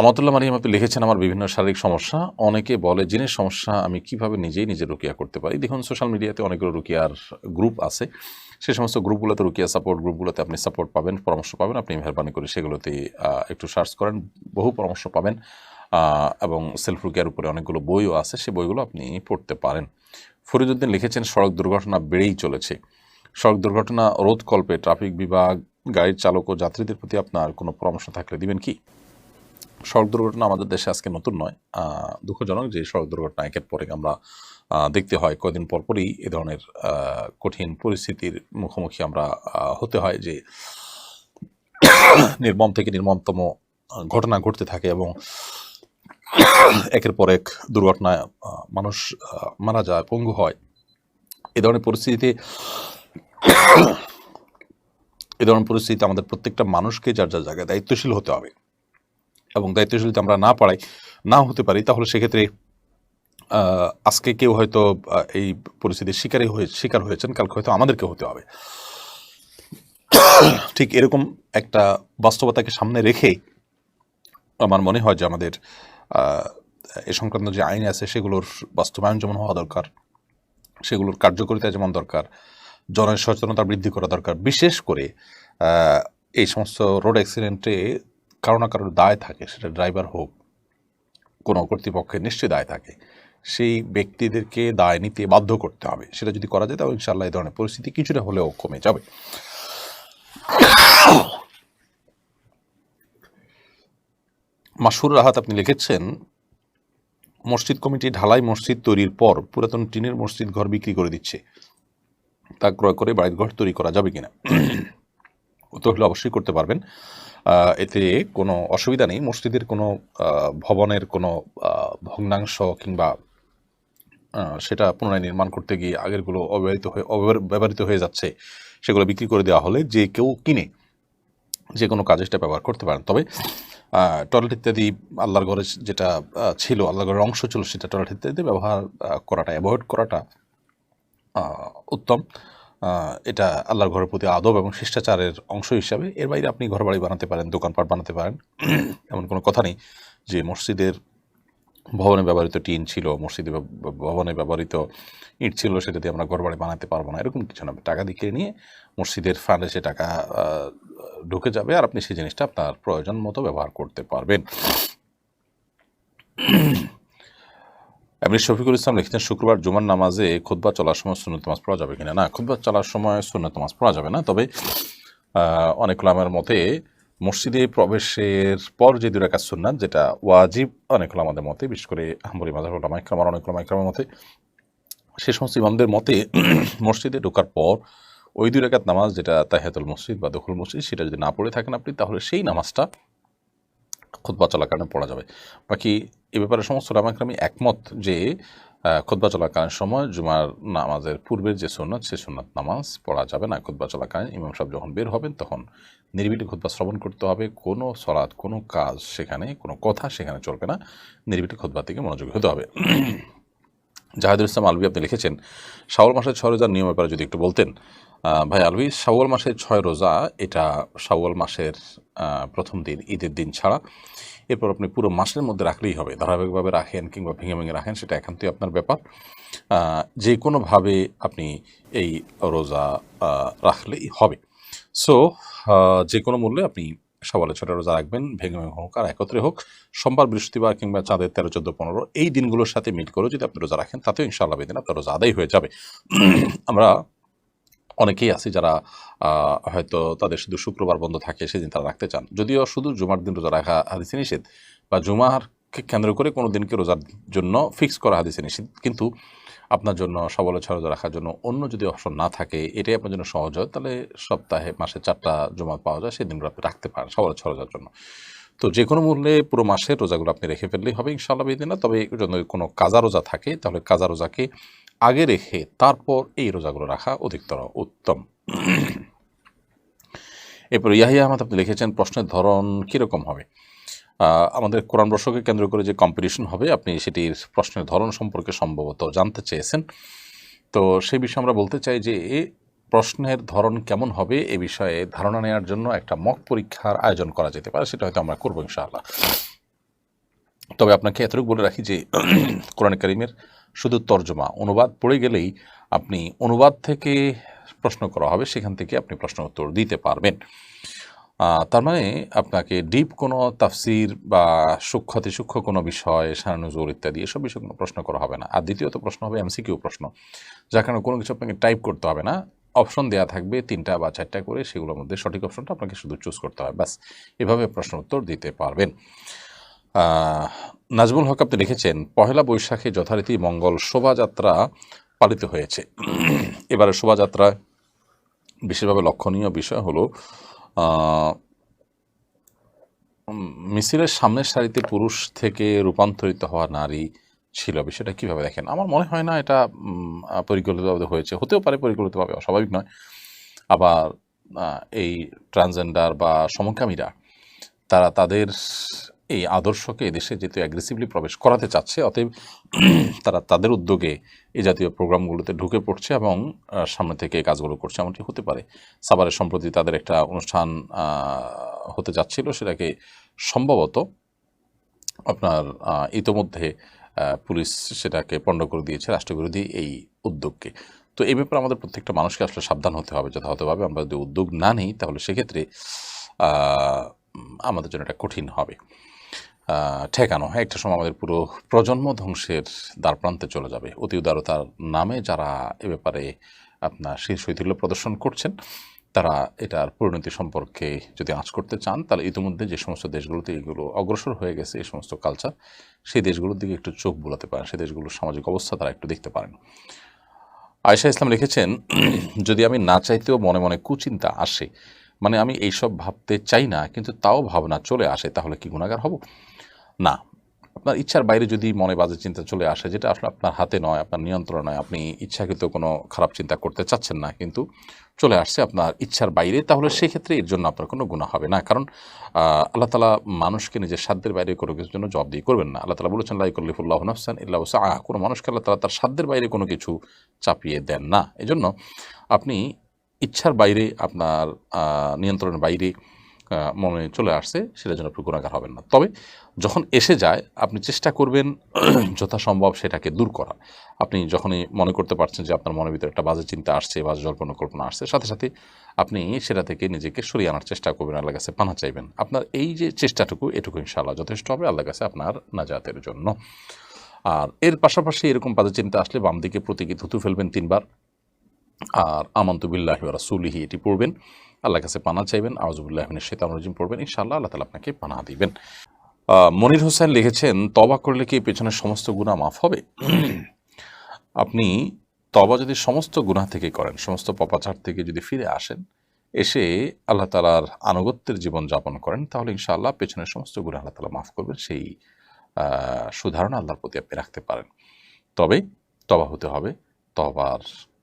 আমাতুল্লাহ মারিয়াম আপনি লিখেছেন, আমার বিভিন্ন শারীরিক সমস্যা, অনেকে বলে জিনের সমস্যা, আমি কিভাবে নিজেই নিজের রুকিয়া করতে পারি? দেখুন, সোশ্যাল মিডিয়াতে অনেকগুলো রুকিয়ার গ্রুপ আছে। সে সমস্ত গ্রুপগুলোতে, রুকিয়া সাপোর্ট গ্রুপগুলোতে আপনি সাপোর্ট পাবেন, পরামর্শ পাবেন। আপনি মেহরবানি করে সেগুলোতে একটু সার্চ করেন, বহু পরামর্শ পাবেন। এবং সেলফ রুকিয়ার উপরে অনেকগুলো বইও আছে, সে বইগুলো আপনি পড়তে পারেন। ফরিদউদ্দিন লিখেছেন, সড়ক দুর্ঘটনা বেড়েই চলেছে। সড়ক দুর্ঘটনা রোধকল্পে ট্রাফিক বিভাগ, গাড়ির চালক ও যাত্রীদের প্রতি আপনার কোনো পরামর্শ থাকলে দিবেন কি? সড়ক দুর্ঘটনা আমাদের দেশে আজকে নতুন নয়। দুঃখজনক যে সড়ক দুর্ঘটনা একের পর এক আমরা দেখতে হয়, কয়দিন পরপরই এ ধরনের কঠিন পরিস্থিতির মুখোমুখি আমরা হতে হয় যে নির্মম থেকে নির্মমতম ঘটনা ঘটতে থাকে এবং একের পর এক দুর্ঘটনায় মানুষ মারা যায়, পঙ্গু হয়। এ ধরনের পরিস্থিতিতে আমাদের প্রত্যেকটা মানুষকে যার যার জায়গায় দায়িত্বশীল হতে হবে, এবং দায়িত্বশীল যদি আমরা না হতে পারি, তাহলে সেক্ষেত্রে আজকে কেউ হয়তো এই পরিস্থিতির শিকার হয়েছেন, কালকে হয়তো আমাদেরকে হতে হবে। ঠিক এরকম একটা বাস্তবতাকে সামনে রেখে আমার মনে হয় যে আমাদের এ সংক্রান্ত যে আইন আছে সেগুলোর বাস্তবায়ন যেমন হওয়া দরকার, সেগুলোর কার্যকারিতা যেমন দরকার, জনসচেতনতা বৃদ্ধি করা দরকার। বিশেষ করে এই সমস্ত রোড অ্যাক্সিডেন্টে কারো না কারোর দায় থাকে, সেটা ড্রাইভার হোক, কোনো কর্তৃপক্ষের নিশ্চয়ই দায় থাকে, সেই ব্যক্তিদেরকে দায় নিতে বাধ্য করতে হবে। সেটা যদি করা যায় তাহলে ইনশাআল্লাহ এই ধরনের পরিস্থিতি কিছুটা হলেও কমে যাবে। মাসুর রাহাত আপনি লিখেছেন, মসজিদ কমিটি ঢালাই মসজিদ তৈরির পর পুরাতন টিনের মসজিদ ঘর বিক্রি করে দিচ্ছে, তা ক্রয় করে বাড়ির ঘর তৈরি করা যাবে কিনা? উত্তর হলে অবশ্যই করতে পারবেন। এতে কোনো অসুবিধা নেই। মসজিদের কোনো ভবনের কোনো ভগ্নাংশ কিংবা সেটা পুনরায় নির্মাণ করতে গিয়ে আগেরগুলো অব্যবহৃত হয়ে যাচ্ছে, সেগুলো বিক্রি করে দেওয়া হলে যে কেউ কিনে যে কোনো কাজে সেটা ব্যবহার করতে পারেন। তবে টয়লেট ইত্যাদি আল্লাহর ঘরে যেটা ছিল, আল্লাহর ঘরের অংশ ছিল, সেটা টয়লেট ইত্যাদি ব্যবহার করাটা, অ্যাভয়েড করাটা উত্তম। এটা আল্লাহর ঘরের প্রতি আদব এবং শিষ্টাচারের অংশ হিসাবে। এর বাইরে আপনি ঘর বাড়ি বানাতে পারেন, দোকানপাট বানাতে পারেন, এমন কোনো কথা নেই যে মসজিদের ভবনে ব্যবহৃত টিন ছিল, মসজিদে ভবনে ব্যবহৃত ইট ছিল, সেটা দিয়ে আমরা ঘর বাড়ি বানাতে পারবো না, এরকম কিছু না। টাকা দিয়ে নিয়ে মসজিদের ফান্ডে সে টাকা ঢুকে যাবে, আর আপনি সেই জিনিসটা আপনার প্রয়োজন মতো ব্যবহার করতে পারবেন। আপনি শফিকুল ইসলাম লিখেছেন, শুক্রবার জুমার নামাজে খুতবা চলার সময় সুন্নত নামাজ পড়া যাবে কিনা? না, খুতবা চলার সময় সুন্নত নামাজ পড়া যাবে না। তবে অনেক উলামার মতে মসজিদে প্রবেশের পর যে 2 রাকাত সুন্নাত, যেটা ওয়াজিব অনেক উলামাদের মতে, বিশেষ করে হাম্বলী মাযহাব উলামা ইকরাম আর অনেক উলামা ইকরামের মতে, সে সমস্ত ইমামদের মতে মসজিদে ঢোকার পর ওই 2 রাকাত নামাজ, যেটা তাহিয়াতুল মসজিদ বা দখুল মসজিদ, সেটা যদি না পড়ে থাকেন আপনি, তাহলে সেই নামাজটা খুতবা চলাকালীন পড়া যাবে। বাকি এ ব্যাপারে সমস্ত উলামা ইকরামই একমত যে খুতবা চলাকালীন সময় জুমার নামাজের পূর্বের যে সুন্নাত, সে সুন্নাত নামাজ পড়া যাবে না। খুতবা চলাকালীন ইমাম সাহেব যখন বের হবেন তখন নিরিবিলি খুতবা শ্রবণ করতে হবে। কোনো সলাৎ, কোনো কাজ সেখানে, কোনো কথা সেখানে চলবে না, নিরিবিলি খুতবা থেকে মনোযোগী হতে হবে। জাহিদুল ইসলাম আলভী আপনি লিখেছেন, শাওয়াল মাসের 6 রোজার নিয়ম ব্যাপারে যদি একটু বলতেন। ভাই আলভী, শাওয়াল মাসের 6 রোজা, এটা শাওয়াল মাসের প্রথম দিন, ঈদের দিন ছাড়া, এরপর আপনি পুরো মাসের মধ্যে রাখলেই হবে। ধারাবাহিকভাবে রাখেন কিংবা ভেঙে ভেঙে রাখেন, সেটা একান্তই আপনার ব্যাপার। যে কোনোভাবে আপনি এই রোজা রাখলেই হবে। সো যে কোনো মূল্যে আপনি শাওয়ালের 6টা রোজা রাখবেন, ভেঙে ভেঙে হোক আর একত্রে হোক। সোমবার, বৃহস্পতিবার কিংবা চাঁদের 13, 14, 15 এই দিনগুলোর সাথে মিট করে যদি আপনি রোজা রাখেন, তাতেও ইনশাআল্লাহ বেদিন আপনার রোজা আদায় হয়ে যাবে। আমরা অনেকেই আছি যারা হয়তো তাদের শুধু শুক্রবার বন্ধ থাকে, সেদিন তারা রাখতে চান। যদিও শুধু জুমার দিন রোজা রাখা হাদিসে নিষেধ, বা জুমারকে কেন্দ্র করে কোনো দিনকে রোজার জন্য ফিক্স করা হাদিসে নিষেধ, কিন্তু আপনার জন্য শাওয়ালের 6 রোজা রাখার জন্য অন্য যদি অপশন না থাকে, এটাই আপনার জন্য সহজ হয়, তাহলে সপ্তাহে মাসে 4টা জুমা পাওয়া যায়, সেই দিনগুলো আপনি রাখতে পারেন শাওয়ালের 6 রোজার জন্য। তো যে কোনো মূল্যে পুরো মাসের রোজাগুলো আপনি রেখে ফেললেই হবে ইনশাআল্লাহ বিদিনা। তবে যদি কোনো কাজা রোজা থাকে, তাহলে কাজা রোজাকে আগে রেখে তারপর এই রোজাগুলো রাখা অধিকতর উত্তম। এরপর ইয়াহিয়া আহমদ আপনি লিখেছেন, প্রশ্নের ধরন কীরকম হবে? আমাদের কোরআন বর্ষকে কেন্দ্র করে যে কম্পিটিশন হবে, আপনি সেটির প্রশ্নের ধরন সম্পর্কে সম্ভবত জানতে চেয়েছেন। তো সেই বিষয়ে আমরা বলতে চাই যে প্রশ্নের ধরন কেমন হবে এ বিষয়ে ধারণা নেওয়ার জন্য একটা মক পরীক্ষার আয়োজন করা যেতে পারে, সেটা হয়তো আমরা করবো ইনশাআল্লাহ। তবে আপনাকে এতটুকু বলে রাখি যে কোরআন কারীমের শুধু তর্জমা, অনুবাদ পড়ে গেলেই আপনি অনুবাদ থেকে প্রশ্ন করা হবে, সেখান থেকে আপনি প্রশ্ন উত্তর দিতে পারবেন। তার মানে আপনাকে ডিপ কোনো তাফসির বা সূক্ষ্ম কোনো বিষয়, শান নুজুল ইত্যাদি এসব বিষয়ে কোনো প্রশ্ন করা হবে না। আর দ্বিতীয়ত প্রশ্ন হবে এমসিকিউ প্রশ্ন, যার কারণে কোনো কিছু আপনাকে টাইপ করতে হবে না। অপশন দেওয়া থাকবে 3টা বা 4টা করে, সেগুলোর মধ্যে সঠিক অপশনটা আপনাকে শুধু চুজ করতে হবে, ব্যাস। এভাবে প্রশ্ন উত্তর দিতে পারবেন। নাজমুল হক আপনি লিখেছেন, পহেলা বৈশাখে যথারীতি মঙ্গল শোভাযাত্রা পালিত হয়েছে। এবারে শোভাযাত্রা বিশেষভাবে লক্ষণীয় বিষয় হলো মিছিলের সামনের সারিতে পুরুষ থেকে রূপান্তরিত হওয়া নারী ছিল। বিষয়টা কীভাবে দেখেন? আমার মনে হয় না এটা পরিকল্পিতভাবে হয়েছে। হতেও পারে পরিকল্পিতভাবে, অস্বাভাবিক নয়। আবার এই ট্রান্সজেন্ডার বা সমকামীরা, তারা তাদের এই আদর্শকে দেশে যেহেতু অ্যাগ্রেসিভলি প্রবেশ করাতে চাচ্ছে, অতএব তারা তাদের উদ্যোগে এই জাতীয় প্রোগ্রামগুলোতে ঢুকে পড়ছে এবং সামনে থেকে এই কাজগুলো করছে, এমনটি হতে পারে। সাভারে সম্প্রতি তাদের একটা অনুষ্ঠান হতে যাচ্ছিল, সেটাকে সম্ভবত আপনার ইতোমধ্যে পুলিশ সেটাকে পণ্ড করে দিয়েছে, রাষ্ট্রবিরোধী এই উদ্যোগকে। তো এই ব্যাপারে আমাদের প্রত্যেকটা মানুষকে আসলে সাবধান হতে হবে যথাযথভাবে। আমরা যদি উদ্যোগ না নিই, তাহলে সেক্ষেত্রে আমাদের জন্য এটা কঠিন হবে ঠেকানো। একটা সময় আমাদের পুরো প্রজন্ম ধ্বংসের দ্বারপ্রান্তে চলে যাবে। অতি উদারতার নামে যারা এ ব্যাপারে আপনার শীর্ষৈথিল্য প্রদর্শন করছেন, তারা এটার পরিণতি সম্পর্কে যদি আঁচ করতে চান, তাহলে ইতিমধ্যে যে সমস্ত দেশগুলোতে এগুলো অগ্রসর হয়ে গেছে এই সমস্ত কালচার, সেই দেশগুলোর দিকে একটু চোখ বুলাতে পারেন, সেই দেশগুলোর সামাজিক অবস্থা তারা একটু দেখতে পারেন। আয়েশা ইসলাম লিখেছেন, যদি আমি না চাইতেও মনে মনে কুচিন্তা আসে, মানে আমি এইসব ভাবতে চাই না কিন্তু তাও ভাবনা চলে আসে, তাহলে কি গুনাহগার হব? না, আপনার ইচ্ছার বাইরে যদি মনে বাজে চিন্তা চলে আসে, যেটা আসলে আপনার হাতে নয়, আপনার নিয়ন্ত্রণে নয়, আপনি ইচ্ছাকৃত কোনো খারাপ চিন্তা করতে চাচ্ছেন না কিন্তু চলে আসছে আপনার ইচ্ছার বাইরে, তাহলে সেক্ষেত্রে এর জন্য আপনার কোনো গুনাহ হবে না। কারণ আল্লাহ তাআলা মানুষকে নিজের সাধ্যের বাইরে কোনো কিছুর জন্য জবাবদিহি করবেন না। আল্লাহ তাআলা বলেছেন, লা ইউকাল্লিফুল্লাহু নাফসান ইল্লা উসআহা, কোনো মানুষকে আল্লাহ তাআলা তার সাধ্যের বাইরে কোনো কিছু চাপিয়ে দেন না। এজন্য আপনি ইচ্ছার বাইরে, আপনার নিয়ন্ত্রণের বাইরে মনে চলে আসছে, সেটার জন্য আপনি গুনাহগার হবেন না। তবে যখন এসে যায়, আপনি চেষ্টা করবেন যথাসম্ভব সেটাকে দূর করার। আপনি যখনই মনে করতে পারছেন যে আপনার মনের ভিতরে একটা বাজে চিন্তা আসছে, বাজে জল্পনা কল্পনা আসছে, সাথে সাথে আপনি সেটা থেকে নিজেকে সরিয়ে আনার চেষ্টা করবেন, আল্লাহর কাছে পানাহ চাইবেন। আপনার এই যে চেষ্টাটুকু, এটুকু ইনশাআল্লাহ যথেষ্ট হবে আল্লাহর কাছে আপনার নাজাতের জন্য। আর এর পাশাপাশি এরকম বাজে চিন্তা আসলে বাম দিকে প্রতীকী থুতু ফেলবেন ৩ বার, আর আমানতু বিল্লাহি ওয়া রাসূলিহি এটি পড়বেন, আল্লাহর কাছে পানাহ চাইবেন, আউযু বিল্লাহি মিনাশ শাইতানির রাজিম পড়বেন, ইনশাআল্লাহ আল্লাহ তাআলা আপনাকে পানাহ দিবেন। মনির হোসেন লিখেছেন, তওবা করলে কি পেছনের সমস্ত গুনাহ মাফ হবে? আপনি তওবা যদি সমস্ত গুনাহ থেকে করেন, সমস্ত পাপাচার থেকে যদি ফিরে আসেন, এসে আল্লাহ তাআলার আনুগত্যের জীবন যাপন করেন, তাহলে ইনশাআল্লাহ পেছনের সমস্ত গুনাহ আল্লাহ তাআলা মাফ করবেন। সেই সুধারণা আল্লাহর প্রতি আপনি রাখতে পারেন। তবে তওবা হতে হবে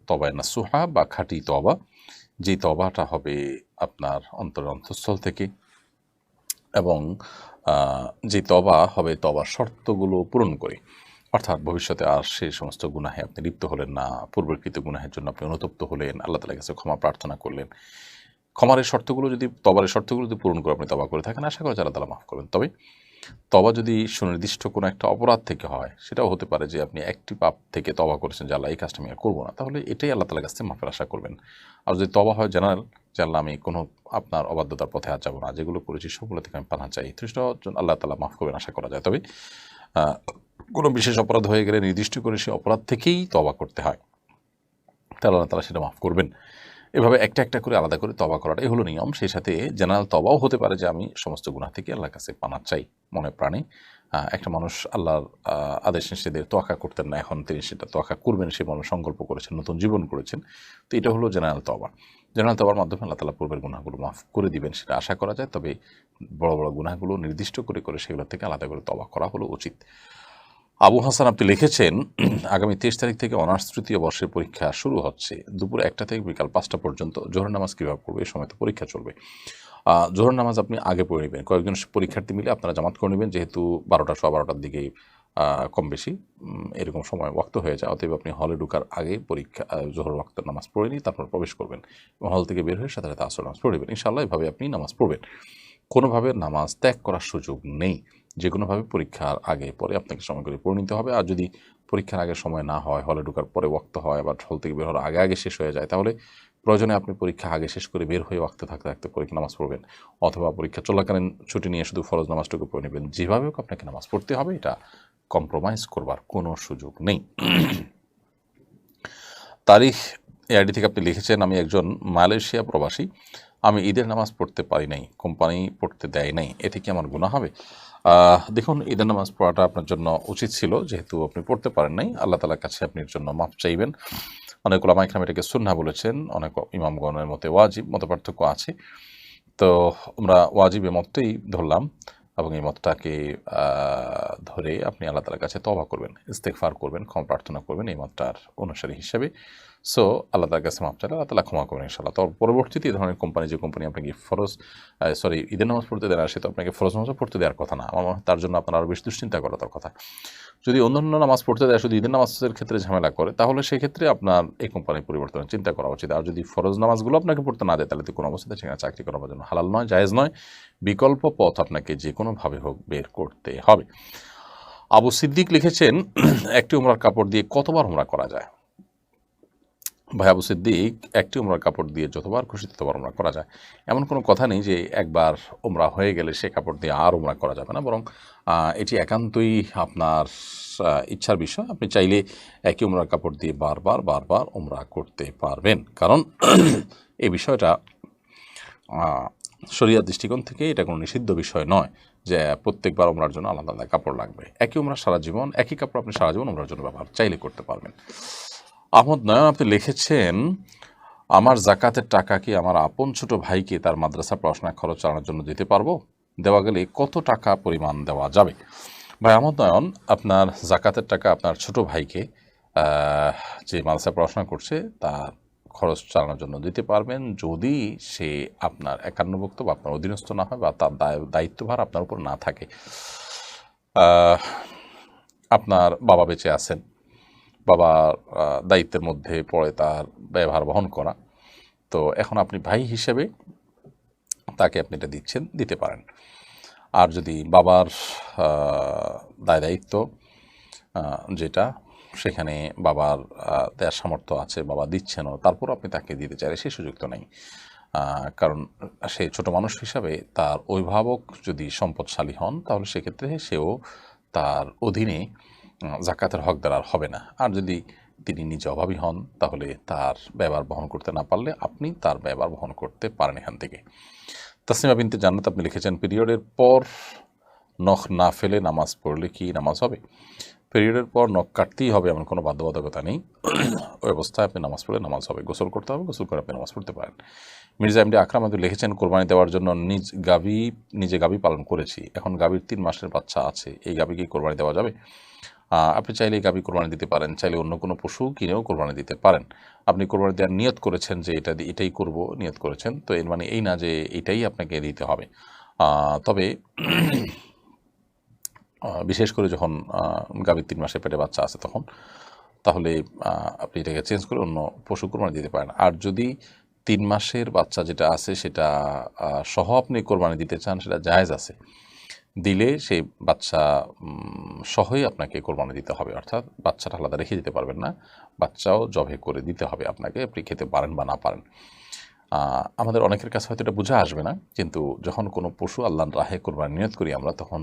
তওবায়ে নাসুহা বা খাঁটি তওবা, যেই তওবাটা হবে আপনার অন্তরের অন্তঃস্থল থেকে, এবং যে তওবা হবে তওবার শর্তগুলো পূরণ করে। অর্থাৎ ভবিষ্যতে আর সেই সমস্ত গুনাহে আপনি লিপ্ত হলেন না, পূর্বকৃত গুনাহের জন্য আপনি অনুতপ্ত হলেন, আল্লাহ তাআলার কাছে ক্ষমা প্রার্থনা করলেন। ক্ষমার এই শর্তগুলো যদি, তওবার শর্তগুলো যদি পূরণ করে আপনি তওবা করে থাকেন, আশা করা যায় আল্লাহ তাআলা মাফ করবেন। তবে তওবা যদি সুনির্দিষ্ট কোনো একটা অপরাধ থেকে হয়, সেটাও হতে পারে যে আপনি একটি পাপ থেকে তওবা করেছেন যে আল্লাহ এই কাজটা আমি আর করব না, তাহলে এটাই আল্লাহ তাআলার কাছে মাফের আশা করবেন। আর যদি তওবা হয় জেনারেল, যে আল্লাহ আমি কোনো আপনার অবাধ্যতার পথে আর যাব না, যেগুলো করেছি সবগুলো থেকে আমি পানাহ চাই, তো আল্লাহ তাআলা মাফ করবেন আশা করা যায়। তবে কোনো বিশেষ অপরাধ হয়ে গেলে নির্দিষ্ট করে সেই অপরাধ থেকেই তওবা করতে হয়, তাহলে আল্লাহ তাআলা সেটা মাফ করবেন। এভাবে একটা একটা করে আলাদা করে তওবা করাটাই হলো নিয়ম। সেই সাথে জেনারেল তওবাও হতে পারে যে আমি সমস্ত গুনাহ থেকে আল্লাহর কাছে পানাহ চাই মনে প্রাণে। একটা মানুষ আল্লাহর আদেশ নিষেধের তোয়াক্কা করতেন না, এখন তিনি সেটা তোয়াক্কা করবেন, সে মনে সংকল্প করেছেন, নতুন জীবন করেছেন। তো এটা হলো জেনারেল তওবা। জেনারেল তওবার মাধ্যমে আল্লাহ তাআলা পূর্বের গুনাহগুলো মাফ করে দিবেন, সেটা আশা করা যায়। তবে বড় বড় গুনাহগুলো নির্দিষ্ট করে করে সেগুলো থেকে আলাদা করে তওবা করা হলো উচিত। আবু হাসান আপনি লিখেছেন, আগামী 23 তারিখ থেকে অনার্স তৃতীয় বর্ষের পরীক্ষা শুরু হচ্ছে। দুপুর 1টা থেকে বিকাল 5টা পর্যন্ত জোহর নামাজ কীভাবে পড়বে? এই সময় তো পরীক্ষা চলবে। জোহর নামাজ আপনি আগে পড়ে নেবেন, কয়েকজন পরীক্ষার্থী মিলে আপনারা জামাত করে নেবেন, যেহেতু 12টা, 12:15 দিকে কম বেশি এরকম সময় ওয়াক্ত হয়ে যায়। অতএব আপনি হলে ঢোকার আগে পরীক্ষা জোহর ওয়াক্ত নামাজ পড়ে নিয়ে তারপর প্রবেশ করবেন, এবং হল থেকে বের হয়ে সাথে সাথে আসর নামাজ পড়ে নেবেন। ইনশাআল্লাহ এভাবে আপনি নামাজ পড়বেন। কোনোভাবে নামাজ ত্যাগ করার সুযোগ নেই। যে কোনোভাবে পরীক্ষার আগে পরে আপনাকে সময় করে পড়ে নিতে হবে। আর যদি পরীক্ষার আগে সময় না হয়, হলে ঢোকার পরে ওয়াক্ত হয়, আবার হল থেকে বের হওয়ার আগে আগে শেষ হয়ে যায়, তাহলে প্রয়োজনে আপনি পরীক্ষা আগে শেষ করে বের হয়ে ওয়াক্তে থাকতে থাকতে পরীক্ষা নামাজ পড়বেন, অথবা পরীক্ষা চলাকালীন ছুটি নিয়ে শুধু ফরজ নামাজটুকু পড়ে নেবেন। যেভাবে হোক আপনাকে নামাজ পড়তে হবে, এটা কম্প্রোমাইজ করবার কোনো সুযোগ নেই। তারিখ এআইডি থেকে আপনি লিখেছেন, আমি একজন মালয়েশিয়া প্রবাসী, আমি ঈদের নামাজ পড়তে পারি নাই, কোম্পানি পড়তে দেয় নাই, এটি কি আমার গুনাহ হবে? দেখুন, ঈদের নামাজ পড়াটা আপনার জন্য উচিত ছিল, যেহেতু আপনি পড়তে পারেন নাই। আল্লাহ তাআলার কাছে আপনি এর জন্য মাফ চাইবেন। অনেক উলামা ইকরাম এটাকে সুন্নাহ বলেছেন, অনেক ইমামগণের মতে ওয়াজিব, মতপার্থক্য আছে। তো আমরা ওয়াজিব মতটাই ধরলাম, এবং এই মতটাকে ধরে আপনি আল্লাহ তাআলার কাছে তওবা করবেন, ইস্তেগফার করবেন, ক্ষমা প্রার্থনা করবেন এই মতটার অনুসারী হিসেবে। সো আল্লাহ তাআলার কাছে মাফ চাইলে আল্লাহ তাআলা ক্ষমা করবেন ইনশাআল্লাহ। তো পরবর্তীতে এই ধরনের কোম্পানি, যে কোম্পানি আপনাকে ঈদের নামাজ পড়তে দেয় না, সে তো আপনাকে ফরজ নামাজও পড়তে দেওয়ার কথা না। আমার মনে হয় তার জন্য আপনার আরও বেশি দুশ্চিন্তা করা তার কথা। যদি অন্যান্য নামাজ পড়তে দেয়, শুধু ঈদের নামাজের ক্ষেত্রে ঝামেলা করে, তাহলে সেক্ষেত্রে আপনার এই কোম্পানির পরিবর্তনের চিন্তা করা উচিত। আর যদি ফরজ নামাজগুলো আপনাকে পড়তে না দেয়, তাহলে তো কোনো অবস্থাতে সেখানে চাকরি করার জন্য হালাল নয়, জায়েজ নয়। বিকল্প পথ আপনাকে যে কোনোভাবে হোক বের করতে হবে। আবু সিদ্দিক লিখেছেন, একটি উমরার কাপড় দিয়ে কতবার উমরা করা যায়? ভাই আবু সিদ্দিক, একটি উমরার কাপড় দিয়ে যতবার খুশি ততবার উমরা করা যায়। এমন কোনো কথা নেই যে একবার উমরা হয়ে গেলে সে কাপড় দিয়ে আর উমরা করা যাবে না, বরং এটি একান্তই আপনার ইচ্ছার বিষয়। আপনি চাইলে একই উমরার কাপড় দিয়ে বারবার বারবার উমরা করতে পারবেন, কারণ এই বিষয়টা শরিয়ার দৃষ্টিকোণ থেকে এটা কোনো নিষিদ্ধ বিষয় নয় যে প্রত্যেকবার উমরার জন্য আলাদা আলাদা কাপড় লাগবে। একই উমরা সারা জীবন, একই কাপড় আপনি সারা জীবন উমরার জন্য ব্যবহার চাইলে করতে পারবেন। আহমদ নয়ন আপনি লিখেছেন, আমার জাকাতের টাকা কি আমার আপন ছোট ভাইকে তার মাদ্রাসা পড়াশোনা খরচ চালানোর জন্য দিতে পারবো? দেওয়া গেলে কত টাকা পরিমাণ দেওয়া যাবে? ভাই আহমদ নয়ন, আপনার জাকাতের টাকা আপনার ছোট ভাইকে যে মাদ্রাসা পড়াশোনা করছে তার খরচ চালানোর জন্য দিতে পারবেন, যদি সে আপনার একান্নভুক্ত বা আপনার অধীনস্থ না হয় বা তার দায়িত্বভার আপনার উপর না থাকে। আপনার বাবা বেঁচে আছেন, বাবার দায়িত্বের মধ্যে পড়ে তার ব্যয়ভার বহন করা, তো এখন আপনি ভাই হিসেবে তাকে আপনি এটা দিচ্ছেন, দিতে পারেন। আর যদি বাবার দায়িত্ব যেটা, সেখানে বাবার দেওয়ার সামর্থ্য আছে, বাবা দিচ্ছেনও, তারপর আপনি তাকে দিতে চাইলে সে সুযোগ তো নেই। কারণ সে ছোট মানুষ হিসাবে তার অভিভাবক যদি সম্পদশালী হন, তাহলে সেক্ষেত্রে সেও তার অধীনে জাকাতের হকদার আর হবে না। আর যদি তিনি নিজে অভাবী হন, তাহলে তার ব্যয়ভার বহন করতে না পারলে আপনি তার ব্যয়ভার বহন করতে পারেন এখান থেকে। তাসনিমা বিনতে জান্নাত আপনি লিখেছেন, পিরিয়ডের পর নখ না ফেলে নামাজ পড়লে কি নামাজ হবে? পিরিয়ডের পর নখ কাটতেই হবে এমন কোনো বাধ্যবাধকতা নেই। ওই অবস্থায় আপনি নামাজ পড়লে নামাজ হবে, গোসল করতে হবে, গোসল করে আপনি নামাজ পড়তে পারেন। মির্জা এমডি আকরাম আপনি লিখেছেন, কোরবানি দেওয়ার জন্য নিজে গাভী পালন করেছি, এখন গাভীর 3 মাসের বাচ্চা আছে, এই গাভী কি কোরবানি দেওয়া যাবে? আপনি চাইলে এই গাভী কোরবানি দিতে পারেন, চাইলে অন্য কোনো পশু কিনেও কোরবানি দিতে পারেন। আপনি কোরবানি দেওয়ার নিয়ত করেছেন যে এটাই করব, নিয়ত করেছেন, তো এর মানে এই না যে এটাই আপনাকে দিতে হবে। তবে বিশেষ করে যখন গাভীর 3 মাসের পেটে বাচ্চা আছে তখন, তাহলে আপনি এটাকে চেঞ্জ করে অন্য পশু কোরবানি দিতে পারেন। আর যদি 3 মাসের বাচ্চা যেটা আছে সেটা সহ আপনি কোরবানি দিতে চান, সেটা জায়েজ আছে, দিলে সেই বাচ্চা সহই আপনাকে কোরবানি দিতে হবে, অর্থাৎ বাচ্চাটা আলাদা রেখে দিতে পারবেন না, বাচ্চাও জবে করে দিতে হবে আপনাকে, আপনি খেতে পারেন বা না পারেন। আমাদের অনেকের কাছে হয়তো এটা বোঝা আসবে না, কিন্তু যখন কোনো পশু আল্লাহর রাহে কোরবানি নিয়ত করি আমরা, তখন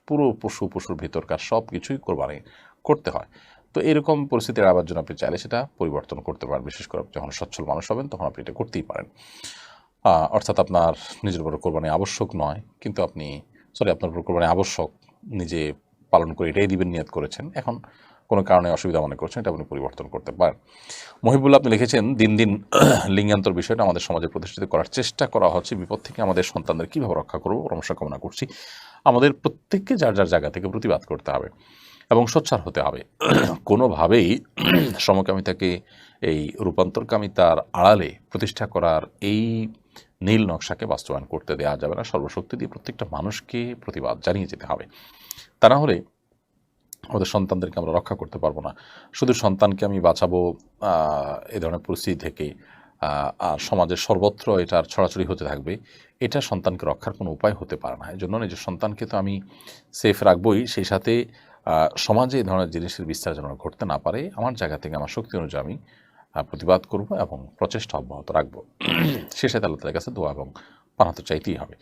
পুরো পশুর ভিতরকার সব কিছুই কোরবানি করতে হয়। তো এরকম পরিস্থিতি এড়াবার জন্য আপনি চাইলে সেটা পরিবর্তন করতে পারেন, বিশেষ করে যখন সচ্ছল মানুষ হবেন তখন আপনি এটা করতেই পারেন। অর্থাৎ আপনার নিজের উপর কোরবানি আবশ্যক নয়, কিন্তু আপনার উপর কোরবানি আবশ্যক, নিজে পালন করে এটাই দিবেন নিয়ত করেছেন, এখন কোনো কারণে অসুবিধা মনে করছেন, এটা আপনি পরিবর্তন করতে পারেন। মহিবুল্লাহ আপনি লিখেছেন, দিন দিন লিঙ্গান্তর বিষয়টা আমাদের সমাজে প্রতিষ্ঠিত করার চেষ্টা করা হচ্ছে, বিপদ থেকে আমাদের সন্তানদের কীভাবে রক্ষা করবো পরামর্শ কামনা করছি। আমাদের প্রত্যেককে যার যার জায়গা থেকে প্রতিবাদ করতে হবে এবং সোচ্চার হতে হবে। কোনোভাবেই সমকামিতাকে, এই রূপান্তরকামিতার আড়ালে প্রতিষ্ঠা করার এই নীল নকশাকে বাস্তবায়ন করতে দেওয়া যাবে না। সর্বশক্তি দিয়ে প্রত্যেকটা মানুষকে প্রতিবাদ জানিয়ে যেতে হবে, তা না হলে আমাদের সন্তানদেরকে আমরা রক্ষা করতে পারবো না। শুধু সন্তানকে আমি বাঁচাবো এ ধরনের পরিস্থিতি থেকে, আর সমাজের সর্বত্র এটার ছড়াছড়ি হতে থাকবে, এটা সন্তানকে রক্ষার কোনো উপায় হতে পারে না। এই জন্য নিজের সন্তানকে তো আমি সেফ রাখবই, সেই সাথে সমাজে এই ধরনের জিনিসের বিস্তার যেন ঘটতে না পারে, আমার জায়গা থেকে আমার শক্তি অনুযায়ী আমি প্রতিবাদ করব এবং প্রচেষ্টা অব্যাহত রাখবো। সে সাথে আল্লাহ তাআলার কাছে দোয়া এবং পানা তো চাইতেই হবে।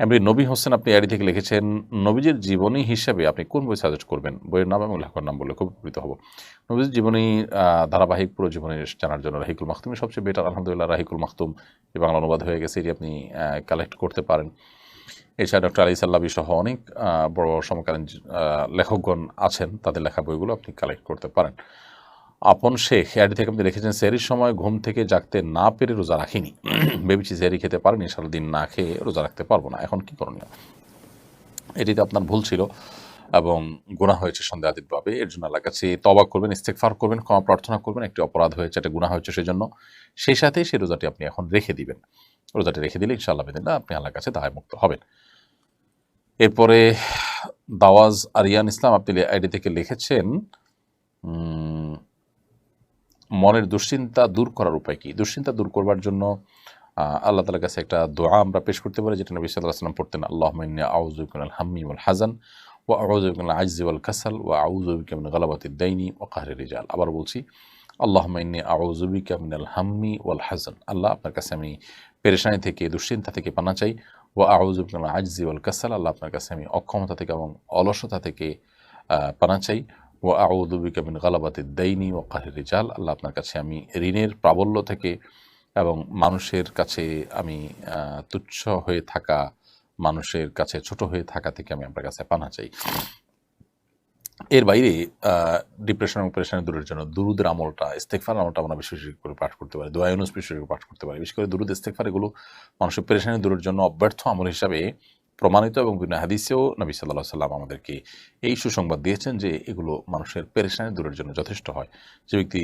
এমনি নবী হোসেন আপনি আইডি থেকে লিখেছেন, নবীজির জীবনী হিসেবে আপনি কোন বই সাজেস্ট করবেন? বইয়ের নাম এবং লেখকের নাম বললে খুব উপকৃত হব। নবীজির জীবনী ধারাবাহিক পুরো জীবনী জানার জন্য রাহিকুল মাখতুমই সবচেয়ে বেটার। আলহামদুলিল্লাহ, রাহিকুল মাখতুম এই বাংলা অনুবাদ হয়ে গেছে, এটি আপনি কালেক্ট করতে পারেন। এছাড়া ডক্টর আলী সাল্লাবি সহ অনেক বড় সমকালীন লেখকগণ আছেন, তাদের লেখা বইগুলো আপনি কালেক্ট করতে পারেন। আপন শেখ আইডি থেকে আপনি লিখেছেন, সেহরির সময় ঘুম থেকে জাগতে না পেরে রোজা রাখিনি, ভেবেছি সেহরি খেতে পারিনি, সারাদিন না খেয়ে রোজা রাখতে পারবো না, এখন কী করণীয়? এটিতে আপনার ভুল ছিল এবং গুনাহ হয়েছে সন্দেহাতীতভাবে, এর জন্য আল্লাহর কাছে তওবা করবেন, ইস্তেগফার করবেন, ক্ষমা প্রার্থনা করবেন, একটি অপরাধ হয়েছে, একটা গুনাহ হয়েছে সেজন্য। সেই সাথে সেই রোজাটি আপনি এখন রেখে দিবেন, রোজাটি রেখে দিলে ইনশাআল্লাহ বিদিল্লাহ আপনি আল্লাহর কাছে দায়মুক্ত হবেন। এরপরে দাওয়াজ আরিয়ান ইসলাম আপনি আইডি থেকে লিখেছেন, মনের দুশ্চিন্তা দূর করার উপায় কী? দুশ্চিন্তা দূর করবার জন্য আল্লাহ তাআলার কাছে একটা দোয়া আমরা পেশ করতে পারি, যেটা নবী সাল্লাল্লাহু আলাইহি ওয়াসাল্লাম পড়তেন, আল্লাহুম্মা ইন্নী আউযু বিকা মিনাল হাম্মি ওয়াল হাযান ওয়া আউযু বিকা মিনাল আজজি ওয়াল কাসাল ওয়া আউযু বিকা মিন গালাবাতিদ দাইনি ওয়া কাহরির রিজাল। আবার বলছি, আল্লাহুম্মা ইন্নী আউযু বিকা মিনাল হাম্মি ওয়াল হাযান, আল্লাহ আপনার কাছে আমি পেরেশানি থেকে, দুশ্চিন্তা থেকে পানা চাই, ওয়া আউযু বিকা মিনাল আজজি ওয়াল কাসাল, আল্লাহ আপনার কাছে আমি অক্ষমতা থেকে এবং অলসতা থেকে পানা চাই। ওয়া আউযু বিকা মিন গালাবাতিদ দাইনি ওয়া কাহরির রিজাল, আল্লাহ আপনার কাছে আমি ঋণের প্রাবল্য থেকে এবং মানুষের কাছে আমি তুচ্ছ হয়ে থাকা, মানুষের কাছে ছোট হয়ে থাকা থেকে আমি আপনার কাছে পানা চাই। এর বাইরে ডিপ্রেশন এবং পেরেশানি দূরের জন্য দুরুদের আমলটা, ইস্তেগফার আমলটা আমরা বেশি বেশি করে পাঠ করতে পারি, দোয়া ইউনুস বেশি বেশি করে পাঠ করতে পারি। বিশেষ করে দুরুদ ইস্তেগফার এগুলো মানুষের পেরেশানি দূরের জন্য অব্যর্থ আমল হিসাবে প্রমাণিত এবং বিভিন্ন হাদিসেও নবী সাল্লাল্লাহু আলাইহি সাল্লাম আমাদেরকে এই সুসংবাদ দিয়েছেন যে এগুলো মানুষের পেরেশানি দূরের জন্য যথেষ্ট হয়। যে ব্যক্তি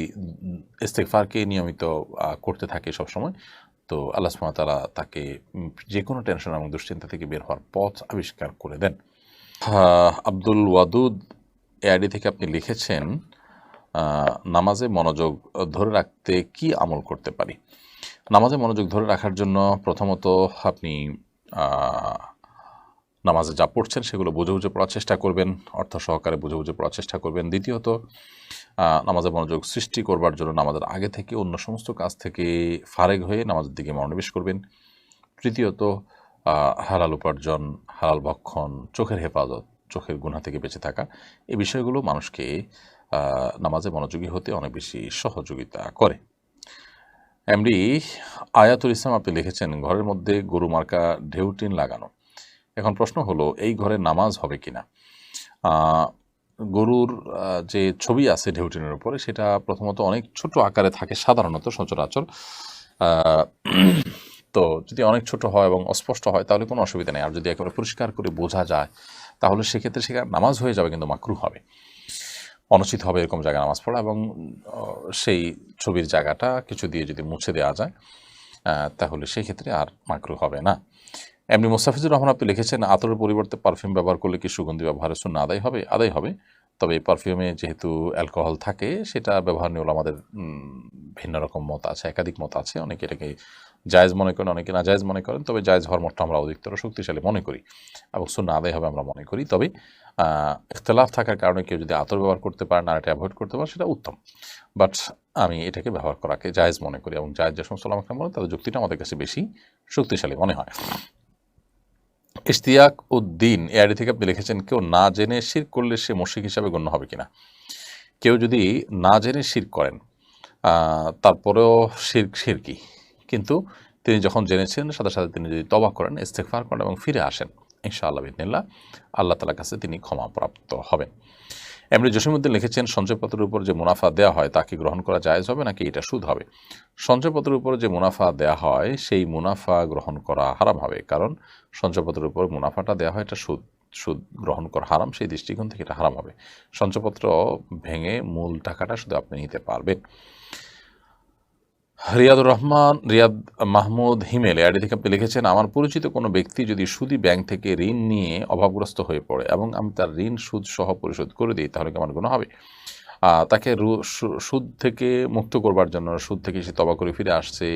ইস্তেগফারকে নিয়মিত করতে থাকে সবসময়, তো আল্লাহ সুবহানাহু ওয়া তাআলা তাকে যে কোনো টেনশন এবং দুশ্চিন্তা থেকে বের হওয়ার পথ আবিষ্কার করে দেন। আব্দুল ওয়াদুদ এআইডি থেকে আপনি লিখেছেন, নামাজে মনোযোগ ধরে রাখতে কি আমল করতে পারি? নামাজে মনোযোগ ধরে রাখার জন্য প্রথমত আপনি নামাজে যা পড়ছেন সেগুলো বুঝে বুঝে পড়ার চেষ্টা করবেন, অর্থ সহকারে বুঝে বুঝে পড়ার চেষ্টা করবেন। দ্বিতীয়ত নামাজে মনোযোগ সৃষ্টি করবার জন্য নামাজের আগে থেকে অন্য সমস্ত কাজ থেকে ফারেগ হয়ে নামাজের দিকে মনোনিবেশ করবেন। তৃতীয়ত হালাল উপার্জন, হালাল ভক্ষণ, চোখের হেফাজত, চোখের গুনাহ থেকে বেঁচে থাকা, এই বিষয়গুলো মানুষকে নামাজে মনোযোগী হতে অনেক বেশি সহযোগিতা করে। এমডি আয়াতুল ইসলাম আপনি লিখেছেন, ঘরের মধ্যে গরু মার্কা ঢেউটিন লাগানো। এখন প্রশ্ন হলো এই ঘরে নামাজ হবে কিনা? গরুর যে ছবি আছে ঢেউটিনের উপরে, সেটা প্রথমত অনেক ছোট আকারে থাকে সাধারণত সচরাচর। তো যদি অনেক ছোট হয় এবং অস্পষ্ট হয় তাহলে কোনো অসুবিধা নেই। আর যদি একেবারে পরিষ্কার করে বোঝা যায় তাহলে সেক্ষেত্রে সেখানে নামাজ হয়ে যাবে, কিন্তু মাকরুহ হবে, অনুচিত হবে এরকম জায়গায় নামাজ পড়া। এবং সেই ছবির জায়গাটা কিছু দিয়ে যদি মুছে দেওয়া যায় তাহলে সেই ক্ষেত্রে আর মাকরুহ হবে না। এমনি মোস্তাফিজুর রহমান আপনি লিখেছেন, আতরের পরিবর্তে পারফিউম ব্যবহার করলে কি সুগন্ধি ব্যবহারের সুন্নাহ আদায় হবে? আদায় হবে, তবে এই পারফিউমে যেহেতু অ্যালকোহল থাকে সেটা ব্যবহার নিয়ে আমাদের ভিন্ন রকম মত আছে, একাধিক মত আছে। অনেকে এটাকে জায়েজ মনে করেন, অনেকে না জায়েজ মনে করেন, তবে জায়েজ হওয়ার মতটা আমরা অধিকতর শক্তিশালী মনে করি এবং সুন্নাহ আদায় হবে আমরা মনে করি। তবে ইখতিলাফ থাকার কারণে কেউ যদি আতর ব্যবহার করতে পারে না, এটা অ্যাভয়েড করতে পারে, সেটা উত্তম। বাট আমি এটাকে ব্যবহার করাকে জায়েজ মনে করি এবং জায়েজ যে সমস্ত ওলামা বলেন তাদের যুক্তিটা আমাদের কাছে বেশি শক্তিশালী মনে হয়। ইশতিয়াক উদ্দিন এআইডি থেকে আপনি লিখেছেন, কেউ না জেনে শিরক করলে সে মুশরিক হিসাবে গণ্য হবে কিনা? কেউ যদি না জেনে শিরক করেন তারপরেও শিরকি, কিন্তু তিনি যখন জেনেছেন সাথে সাথে তিনি যদি তওবা করেন, ইস্তেগফার করেন এবং ফিরে আসেন, ইনশাআল্লাহ বিইذনিল্লাহ আল্লাহ তাআলার কাছে তিনি ক্ষমাপ্রাপ্ত হবেন। এমনি জসিমউদ্দিন লিখেছেন, সঞ্চয়পত্রের উপর যে মুনাফা দেওয়া হয় তাকে গ্রহণ করা জায়েজ হবে নাকি এটা সুদ হবে? সঞ্চয়পত্রের উপর যে মুনাফা দেওয়া হয় সেই মুনাফা গ্রহণ করা হারাম হবে, কারণ সঞ্চয়পত্রের উপর মুনাফাটা দেওয়া হয় এটা সুদ গ্রহণ করা হারাম, সেই দৃষ্টিকোণ থেকে এটা হারাম হবে। সঞ্চয়পত্র ভেঙে মূল টাকাটা শুধু আপনি নিতে পারবেন। রিয়াদ মাহমুদ হিমেল এআইডি থেকে আপনি লিখেছেন, আমার পরিচিত কোনো ব্যক্তি যদি সুদী ব্যাংক থেকে ঋণ নিয়ে অভাবগ্রস্ত হয়ে পড়ে এবং আমি তার ঋণ সুদ সহ পরিশোধ করে দিই, তাহলে কি আমার গুনাহ হবে? তাকে সুদ থেকে মুক্ত করবার জন্য, সুদ থেকে সে তওবা করে ফিরে আসছে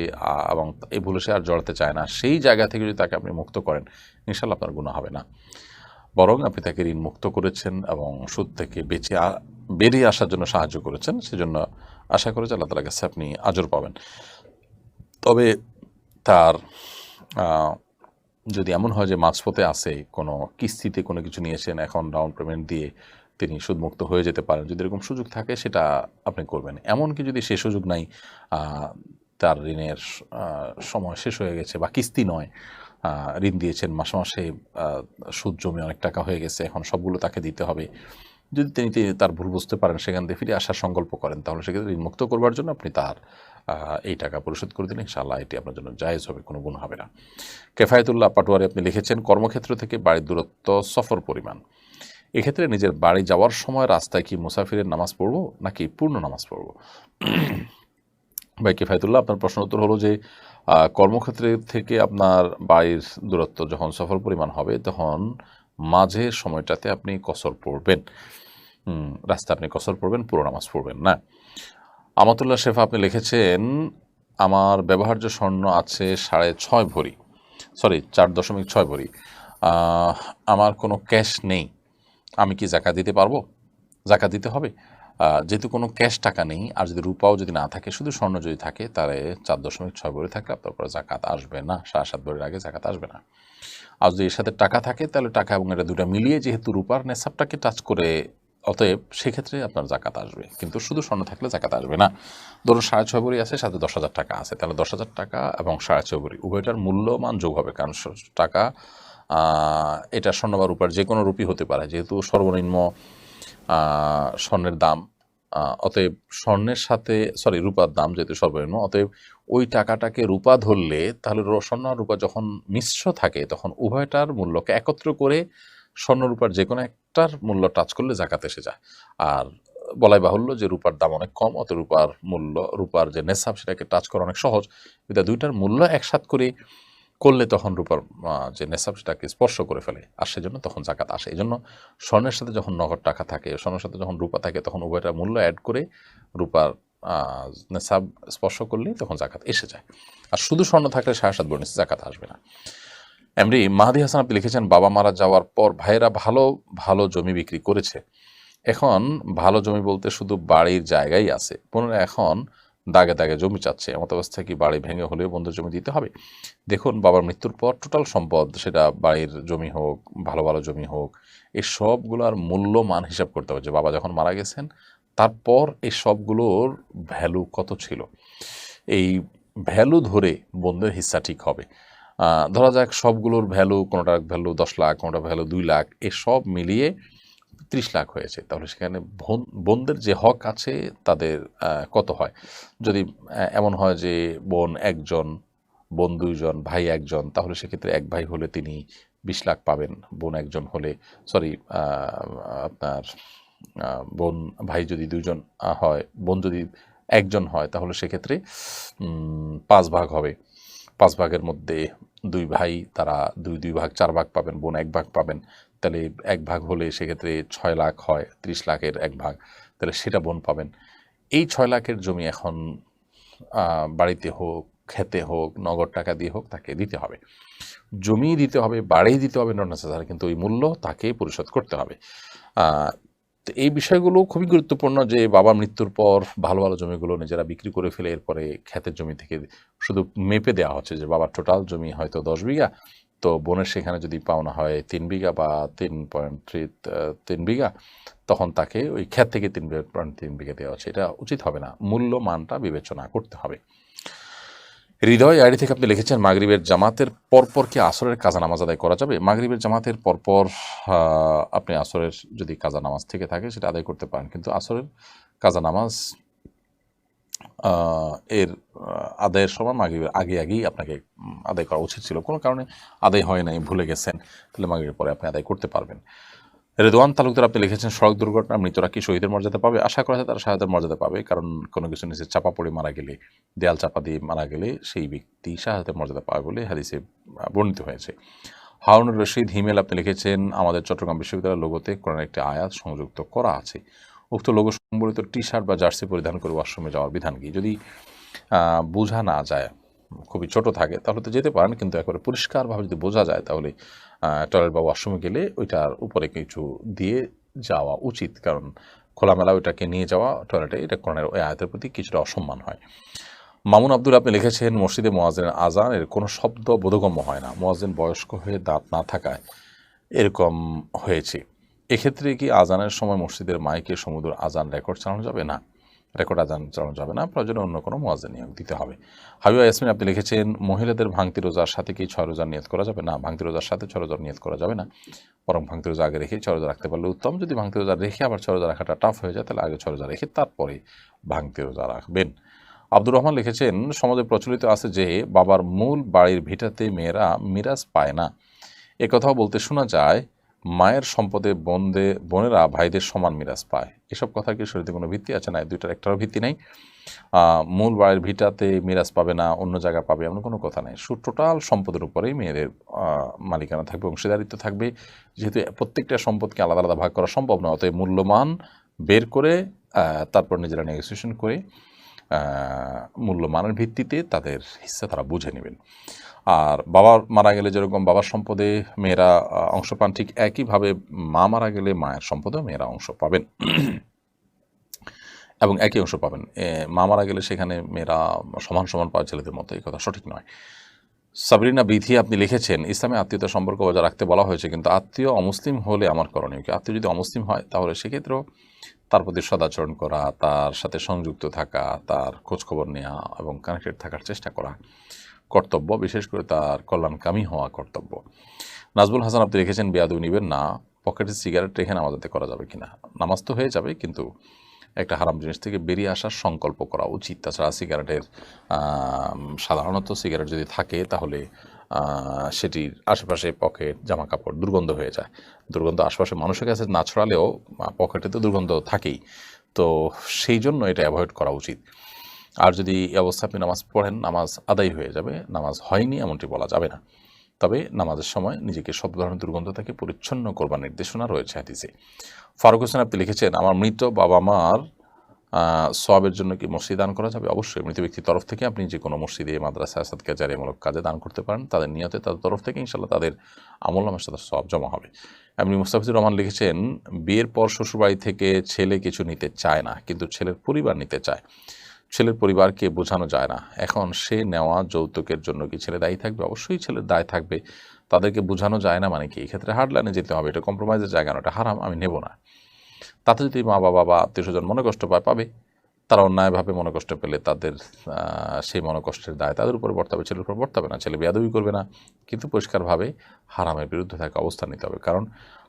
এবং এই ভুলে সে আর জড়াতে চায় না, সেই জায়গা থেকে যদি তাকে আপনি মুক্ত করেন, ইনশাআল্লাহ আপনার গুনাহ হবে না। বরং আপনি তাকে ঋণ মুক্ত করেছেন এবং সুদ থেকে বেরিয়ে আসার জন্য সাহায্য করেছেন, সেজন্য আশা করে যে আল্লাহ তাআলার কাছে আপনি আজর পাবেন। তবে তার যদি এমন হয় যে মাঝপথে আছে, কোনো কিস্তিতে কোনো কিছু নিয়েছেন, এখন ডাউন পেমেন্ট দিয়ে তিনি সুদমুক্ত হয়ে যেতে পারেন, যদি এরকম সুযোগ থাকে সেটা আপনি করবেন। এমনকি যদি সে সুযোগ নাই, তার ঋণের সময় শেষ হয়ে গেছে বা কিস্তি নয়, ঋণ দিয়েছেন মাসে মাসে সুদ জমে অনেক টাকা হয়ে গেছে, এখন সবগুলো তাকে দিতে হবে, যদি তিনি তার ভুল বুঝতে পারেন, সেখান থেকে ফিরে আসার সংকল্প করেন, তাহলে সেক্ষেত্রে ঋণ মুক্ত করবার জন্য আপনি তার এই টাকা পরিশোধ করে দিলে ইনশাআল্লাহ এটি আপনার জন্য জায়েজ হবে, কোনো গুনাহ হবে না। কেফায়েতুল্লাহ পাটোয়ারি আপনি লিখেছেন, কর্মক্ষেত্র থেকে বাড়ির দূরত্ব সফর পরিমাণ, এক্ষেত্রে নিজের বাড়ি যাওয়ার সময় রাস্তায় কি মুসাফিরের নামাজ পড়ব নাকি পূর্ণ নামাজ পড়ব? ভাই কেফায়েতুল্লাহ, আপনার প্রশ্ন উত্তর হলো যে কর্মক্ষেত্রে থেকে আপনার বাড়ির দূরত্ব যখন সফর পরিমাণ হবে তখন মাঝের সময়টাতে আপনি কসর পড়বেন, রাস্তা আপনি কসর পড়বেন, পুরো নামাজ পড়বেন না। আমাতুল্লাহ শেফা আপনি লিখেছেন, আমার ব্যবহার্য স্বর্ণ আছে 6.5 ভরি, 4.6 ভরি, আমার কোনো ক্যাশ নেই, আমি কি জাকাত দিতে পারবো? জাকাত দিতে হবে? যেহেতু কোনো ক্যাশ টাকা নেই, আর যদি রূপাও যদি না থাকে, শুধু স্বর্ণ যদি থাকে, তাহলে 4.6 ভরি থাকলে আপনার উপরে জাকাত আসবে না, 7.5 ভরির আগে জাকাত আসবে না। আর যদি এর সাথে টাকা থাকে, তাহলে টাকা এবং এটা দুটা মিলিয়ে যেহেতু রূপার নেশাবটাকে টাচ করে, অতএব সেক্ষেত্রে আপনার জাকাত আসবে। কিন্তু শুধু স্বর্ণ থাকলে জাকাত আসবে না। ধরুন 6.5 ভরি আছে, সাথে 10,000 টাকা আছে, তাহলে 10,000 টাকা এবং 6.5 ভরি উভয়টার মূল্যমান যোগ হবে, কারণ টাকা এটা স্বর্ণ বা রূপার যে কোনো রূপই হতে পারে, যেহেতু সর্বনিম্ন স্বর্ণের দাম, অতএব স্বর্ণের সাথে রূপার দাম যেহেতু সর্বনিম্ন, অতএব ওই টাকাটাকে রূপা ধরলে, তাহলে স্বর্ণ আর রূপা যখন মিশ্র থাকে, তখন উভয়টার মূল্যকে একত্র করে স্বর্ণ রূপার যে কোনো একটার মূল্য টাচ করলে জাকাত এসে যায়। আর বলাই বাহুল্য যে রূপার দাম অনেক কম, অত রূপার যে নেশাব সেটাকে টাচ করা অনেক সহজ। এটা দুইটার মূল্য একসাথ করে করলে তখন রূপার যে নেশাব সেটাকে স্পর্শ করে ফেলে, আর সেজন্য তখন জাকাত আসে। এই জন্য স্বর্ণের সাথে যখন নগদ টাকা থাকে, স্বর্ণের সাথে যখন রূপা থাকে, তখন উভয়টার মূল্য অ্যাড করে রূপার নেশাব স্পর্শ করলেই তখন জাকাত এসে যায়। আর শুধু স্বর্ণ থাকলে 7.5 ভরি নিচে জাকাত আসবে না। এমনি মাহাদি হাসান আপনি লিখেছেন, বাবা মারা যাওয়ার পর ভাইয়েরা ভালো ভালো জমি বিক্রি করেছে। এখন ভালো জমি বলতে শুধু বাড়ির জায়গাই আছে, পুনরায় এখন দাগে দাগে জমি চাচ্ছে। এমত অবস্থায় কি বাড়ি ভেঙে হলেও বন্ধুর জমি দিতে হবে? দেখুন, বাবার মৃত্যুর পর টোটাল সম্পদ, সেটা বাড়ির জমি হোক, ভালো ভালো জমি হোক, এই সবগুলোর মূল্যমান হিসাব করতে হবে, যে বাবা যখন মারা গেছেন তারপর এই সবগুলোর ভ্যালু কত ছিল। এই ভ্যালু ধরে বোনদের হিস্সা ঠিক হবে। ধরা যাক সবগুলোর ভ্যালু, কোনোটার ভ্যালু 10 লাখ, কোনোটার ভ্যালু 2 লাখ, এই সব মিলিয়ে 30 লাখ হয়েছে, তাহলে সেখানে বোনদের যে হক আছে তাদের কত হয়? যদি এমন হয় যে বোন একজন, বোন 2 জন, ভাই 1 জন, তাহলে সেক্ষেত্রে এক ভাই হলে তিনি 20 লাখ পাবেন। বোন একজন হলে, সরি আপনার বোন ভাই যদি 2 জন হয়, বোন যদি 1 জন হয়, তাহলে সেক্ষেত্রে 5 ভাগ হবে। 5 ভাগের মধ্যে 2 ভাই, তারা 2 ভাগ 4 ভাগ পাবেন, বোন 1 ভাগ পাবেন। তাহলে 1 ভাগ হলে সেক্ষেত্রে 6 লাখ হয়, 30 লাখের 1 ভাগ, তাহলে সেটা বোন পাবেন। এই 6 লাখের জমি এখন বাড়িতে হোক, খেতে হোক, নগদ টাকা দিয়ে হোক, তাকে দিতে হবে। জমি দিতে হবে, বাড়ি দিতে হবে, নট নেসেসারি, কিন্তু ওই মূল্য তাকে পরিশোধ করতে হবে। তো এই বিষয়গুলো খুবই গুরুত্বপূর্ণ, যে বাবার মৃত্যুর পর ভালো ভালো জমিগুলো নিজেরা বিক্রি করে ফেলে এরপরে ক্ষেতের জমি থেকে শুধু মেপে দেওয়া হচ্ছে যে বাবার টোটাল জমি হয়তো 10 বিঘা, তো বোনের সেখানে যদি পাওনা হয় 3 বিঘা বা 3 বিঘা, তখন তাকে ওই ক্ষেত থেকে 3 বিঘা দেওয়া হচ্ছে। এটা উচিত হবে না, মূল্যমানটা বিবেচনা করতে হবে। হৃদয় আইডি থেকে আপনি লিখেছেন, মাগরিবের জামাতের পরপর কি আসরের কাজা নামাজ আদায় করা যাবে? মাগরিবের জামাতের পরপর আপনি আসরের যদি কাজা নামাজ থেকে থাকে সেটা আদায় করতে পারেন, কিন্তু আসরের কাজা নামাজ এর আদায়ের সময় মাগরিবের আগেই আপনাকে আদায় করা উচিত ছিল। কোনো কারণে আদায় হয় নাই, ভুলে গেছেন, তাহলে মাগরিবের পরে আপনি আদায় করতে পারবেন। রেদওয়ান তালুকদার আপনি লিখেছেন, সড়ক দুর্ঘটনা মৃতরা কি শহীদের মর্যাদা পাবে? আশা করা যায় তারা শাহাদাতের মর্যাদা পাবে, কারণ কোনো কিছু নিচে চাপা পড়ে মারা গেলে, দেয়াল চাপা দিয়ে মারা গেলে সেই ব্যক্তি শাহাদাতের মর্যাদা পাবে বলে হাদিসে বর্ণিত হয়েছে। হারুনুর রশিদ হিমেল আপনি লিখেছেন, আমাদের চট্টগ্রাম বিশ্ববিদ্যালয়ের লোগোতে কোরআনের একটি আয়াত সংযুক্ত করা আছে, উক্ত লোগো সম্বলিত টি শার্ট বা জার্সি পরিধান করে ওয়াশরুমে যাওয়ার বিধান কি? যদি বোঝা না যায়, খুবই ছোট থাকে, তাহলে তো যেতে পারেন, কিন্তু একবারে পরিষ্কারভাবে যদি বোঝা যায়, তাহলে টয়লেট বা ওয়াশরুমে গেলে ওইটার উপরে কিছু দিয়ে যাওয়া উচিত, কারণ খোলামেলা ওইটাকে নিয়ে যাওয়া টয়লেটে, এটা কোরআনের ওই আয়াতের প্রতি কিছুটা অসম্মান হয়। মামুন আব্দুল আপনি লিখেছেন, মসজিদে মুয়াজ্জিনের আজানের কোনো শব্দ বোধগম্য হয় না, মুয়াজ্জিন বয়স্ক হয়ে দাঁত না থাকায় এরকম হয়েছে। এক্ষেত্রে কি আজানের সময় মসজিদের মাইকে সমুদ্র আজান রেকর্ড চালানো যাবে? না, রেকর্ড আজান চালানো যাবে না, প্রয়োজনে অন্য কোনো মুয়াজ্জিন নিয়োগ দিতে হবে। হাবিবা ইয়াসমিন আপনি লিখেছেন, মহিলাদের ভাঙতি রোজার সাথে কি 6 রোজার নিয়ত করা যাবে? না, ভাঙতি রোজার সাথে 6 রোজার নিয়ত করা যাবে না, বরং ভাঙতি রোজা আগে রেখে 6 রোজা রাখতে পারলে উত্তম। যদি ভাঙতি রোজা রেখে আবার 6 রোজা রাখাটা টাফ হয়ে যায়, তাহলে আগে 6 রোজা রেখে তারপরে ভাঙতি রোজা রাখবেন। আব্দুর রহমান লিখেছেন, সমাজে প্রচলিত আছে যে বাবার মূল বাড়ির ভিটাতে মেয়েরা মিরাজ পায় না, একথাও বলতে শোনা যায় মায়ের সম্পদে বোনেরা ভাইদের সমান মিরাজ পায়। এসব কথা কি শরীরে কোনো ভিত্তি আছে? না, দুইটার একটারও ভিত্তি নেই। মূল বাড়ির ভিটাতে মিরাজ পাবে না, অন্য জায়গা পাবে, এমন কোনো কথা নেই। টোটাল সম্পদের উপরেই মেয়েদের মালিকানা থাকবে, অংশীদারিত্ব থাকবে। যেহেতু প্রত্যেকটা সম্পদকে আলাদা আলাদা ভাগ করা সম্ভব নয়, অতএব মূল্যমান বের করে তারপর নিজেরা নেগোসিয়েশন করে মূল্যমানের ভিত্তিতে তাদের হিস্সা তারা বুঝে নেবেন। আর বাবা মারা গেলে যেরকম বাবার সম্পদে মেয়েরা অংশ পান, ঠিক একইভাবে মা মারা গেলে মায়ের সম্পদেও মেয়েরা অংশ পাবেন। এবং একই অংশ পাবেন। মা মারা গেলে সেখানে মেয়েরা সমান সমান পায় ছেলেদের মতো, এই কথা সঠিক নয়। সাবরিনা বিথি আপনি লিখেছেন, ইসলামে আত্মীয়তার সম্পর্ক বজায় রাখতে বলা হয়েছে, কিন্তু আত্মীয় অমুসলিম হলে আমার করণীয় কি? আত্মীয় যদি অমুসলিম হয় তাহলে সেক্ষেত্রেও তার প্রতি সদাচরণ করা, তার সাথে সংযুক্ত থাকা, তার খোঁজখবর নেওয়া এবং কানেক্টেড থাকার চেষ্টা করা কর্তব্য, বিশেষ করে তার কল্যাণকামী হওয়া কর্তব্য। নাজবুল হাসান আপনি লিখেছেন, বেয়াদবি নিবেন না, পকেটে সিগারেট রেখে নামাজ আদায় করা যাবে কিনা? নামাজ তো হয়ে যাবে, কিন্তু একটা হারাম জিনিস থেকে বেরিয়ে আসার সংকল্প করা উচিত। তাছাড়া সিগারেটের সাধারণত সিগারেট যদি থাকে তাহলে সেটির আশেপাশে পকেট, জামা কাপড় দুর্গন্ধ হয়ে যায়। দুর্গন্ধ আশেপাশে মানুষের কাছে না ছড়ালেও পকেটে তো দুর্গন্ধ থাকেই, তো সেই জন্য এটা অ্যাভয়েড করা উচিত। আর যদি এই অবস্থা আপনি নামাজ পড়েন, নামাজ আদায় হয়ে যাবে, নামাজ হয়নি এমনটি বলা যাবে না। তবে নামাজের সময় নিজেকে সব ধরনের দুর্গন্ধ থেকে পরিচ্ছন্ন করবার নির্দেশনা রয়েছে হাদিসে। ফারুক হোসেন আপনি লিখেছেন, আমার মৃত বাবা মার সওয়াবের জন্য কি মসজিদ দান করা যাবে? অবশ্যই মৃত ব্যক্তির তরফ থেকে আপনি যে কোনো মসজিদে, মাদ্রাসায়, সাদকা জারিয়ামূলক কাজে দান করতে পারেন। তাদের নিয়তে, তাদের তরফ থেকে ইনশাল্লাহ তাদের আমলনামার সাথে সওয়াব জমা হবে। এমনি মুস্তাফিজুর রহমান লিখেছেন, বিয়ের পর শ্বশুরবাড়ি থেকে ছেলে কিছু নিতে চায় না, কিন্তু ছেলের পরিবার নিতে চায়। ছেলের পরিবারকে বোঝানো যায় না, এখন সে নেওয়া যৌতুকের জন্য কি ছেলে দায়ী থাকবে? অবশ্যই ছেলের দায় থাকবে। তাদেরকে বোঝানো যায় না মানে কি? এক্ষেত্রে হার্ডলাইনে যেতে হবে, এটা কম্প্রোমাইজের জায়গা না, এটা হারাম, আমি নেব না। তাতে যদি মা বাবা বা আত্মীয় স্বজন মনে কষ্ট পাবে, তারা অন্যায়ভাবে মনে কষ্ট পেলে তাদের সেই মনোকষ্টের দায় তাদের উপরে বর্তাবে, ছেলের উপর বর্তাবে না। ছেলে বেয়াদবি করবে না, কিন্তু পরিষ্কারভাবে হারামের বিরুদ্ধে থাকা অবস্থান নিতে হবে, কারণ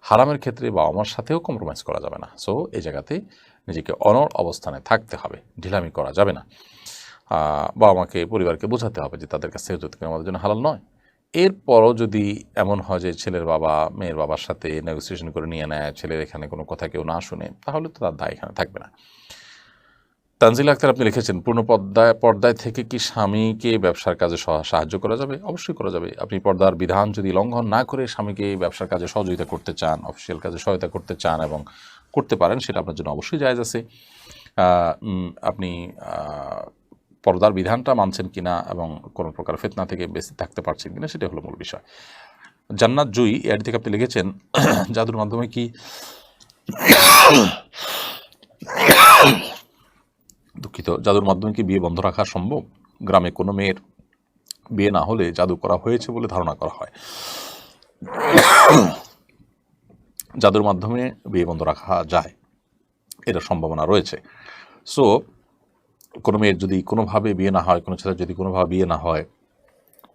হারামের ক্ষেত্রে বাবা মার সাথেও কম্প্রোমাইজ করা যাবে না। সো এই জায়গাতে নিজেকে অনড় অবস্থানে থাকতে হবে, ঢিলামি করা যাবে না। বাবা মাকে, পরিবারকে বোঝাতে হবে যে তাদের কাছ থেকে যৌতুক আমাদের জন্য হালাল নয়। এরপরও যদি এমন হয় যে ছেলের বাবা মেয়ের বাবার সাথে নেগোসিয়েশন করে নিয়ে নেয়, ছেলের এখানে কোনো কথা কেউ না শুনে, তাহলে তো তার দায় এখানে থাকবে না। তানজিল আক্তার আপনি লিখেছেন, পূর্ণ পর্দায় থেকে কি স্বামীকে ব্যবসার কাজে সাহায্য করা যাবে? অবশ্যই করা যাবে। আপনি পর্দার বিধান যদি লঙ্ঘন না করে স্বামীকে ব্যবসার কাজে সহযোগিতা করতে চান, অফিসিয়াল কাজে সহায়তা করতে চান এবং করতে পারেন, সেটা আপনার জন্য অবশ্যই জায়েজ আছে। আপনি পর্দার বিধানটা মানছেন কিনা এবং কোনো প্রকার ফিতনা থেকে বেঁচে থাকতে পারছেন কিনা, সেটা হলো মূল বিষয়। জান্নাত জুই এর থেকে আপনি লিখেছেন, জাদুর মাধ্যমে কি জাদুর মাধ্যমে কি বিয়ে বন্ধ রাখা সম্ভব? গ্রামে কোনো মেয়ের বিয়ে না হলে জাদু করা হয়েছে বলে ধারণা করা হয়। জাদুর মাধ্যমে বিয়ে বন্ধ রাখা যায়, এটা সম্ভাবনা রয়েছে। সো কোনো মেয়ের যদি কোনোভাবে বিয়ে না হয়, কোনো ছেলের যদি কোনোভাবে বিয়ে না হয়,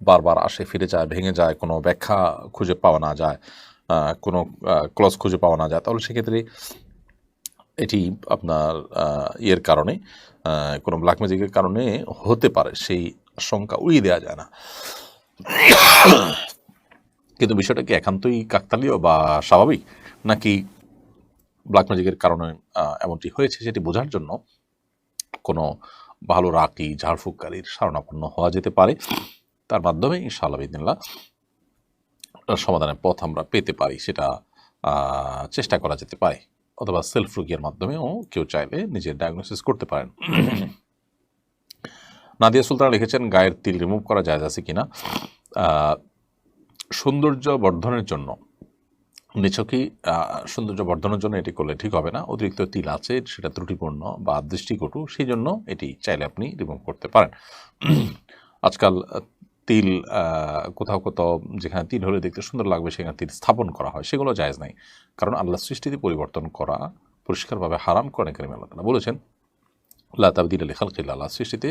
বারবার আসে ফিরে যায়, ভেঙে যায়, কোনো ব্যাখ্যা খুঁজে পাওয়া না যায়, কোনো ক্লজ খুঁজে পাওয়া না যায়, তাহলে সেক্ষেত্রে এটি আপনার ইয়ের কারণে, কোনো ব্ল্যাক ম্যাজিকের কারণে হতে পারে, সেই আশঙ্কা উড়িয়ে দেওয়া যায় না। কিন্তু বিষয়টা কি একান্তই কাকতালীয় বা স্বাভাবিক, নাকি ব্ল্যাক ম্যাজিকের কারণে এমনটি হয়েছে, সেটি বোঝার জন্য কোনো ভালো রাকি, ঝাড়ফুঁককারীর শরণাপন্ন হওয়া যেতে পারে। তার মাধ্যমে ইনশাআল্লাহ বিদিনিল্লাহ সমাধানের পথ আমরা পেতে পারি, সেটা চেষ্টা করা যেতে পারে। অথবা সেলফ রুকিয়ার মাধ্যমেও কেউ চাইলে নিজের ডায়াগনোসিস করতে পারেন। নাদিয়া সুলতানা লিখেছেন, গায়ের তিল রিমুভ করা যায় আছে কিনা? সৌন্দর্য বর্ধনের জন্য, নিছকই সৌন্দর্য বর্ধনের জন্য এটি করলে ঠিক হবে না। অতিরিক্ত তিল আছে, সেটা ত্রুটিপূর্ণ বা দৃষ্টিকটু, সেই জন্য এটি চাইলে আপনি রিমুভ করতে পারেন। আজকাল তিল কোথাও কোথাও যেখানে তিল হলে দেখতে সুন্দর লাগবে সেখানে তিল স্থাপন করা হয়, সেগুলো জায়েজ নাই, কারণ আল্লাহ সৃষ্টিতে পরিবর্তন করা পরিষ্কারভাবে হারাম করে। কারীম আল্লাহ তাআলা বলেছেন, লা তাবদীলা লিখালকিল্লাহ, আল্লাহ সৃষ্টিতে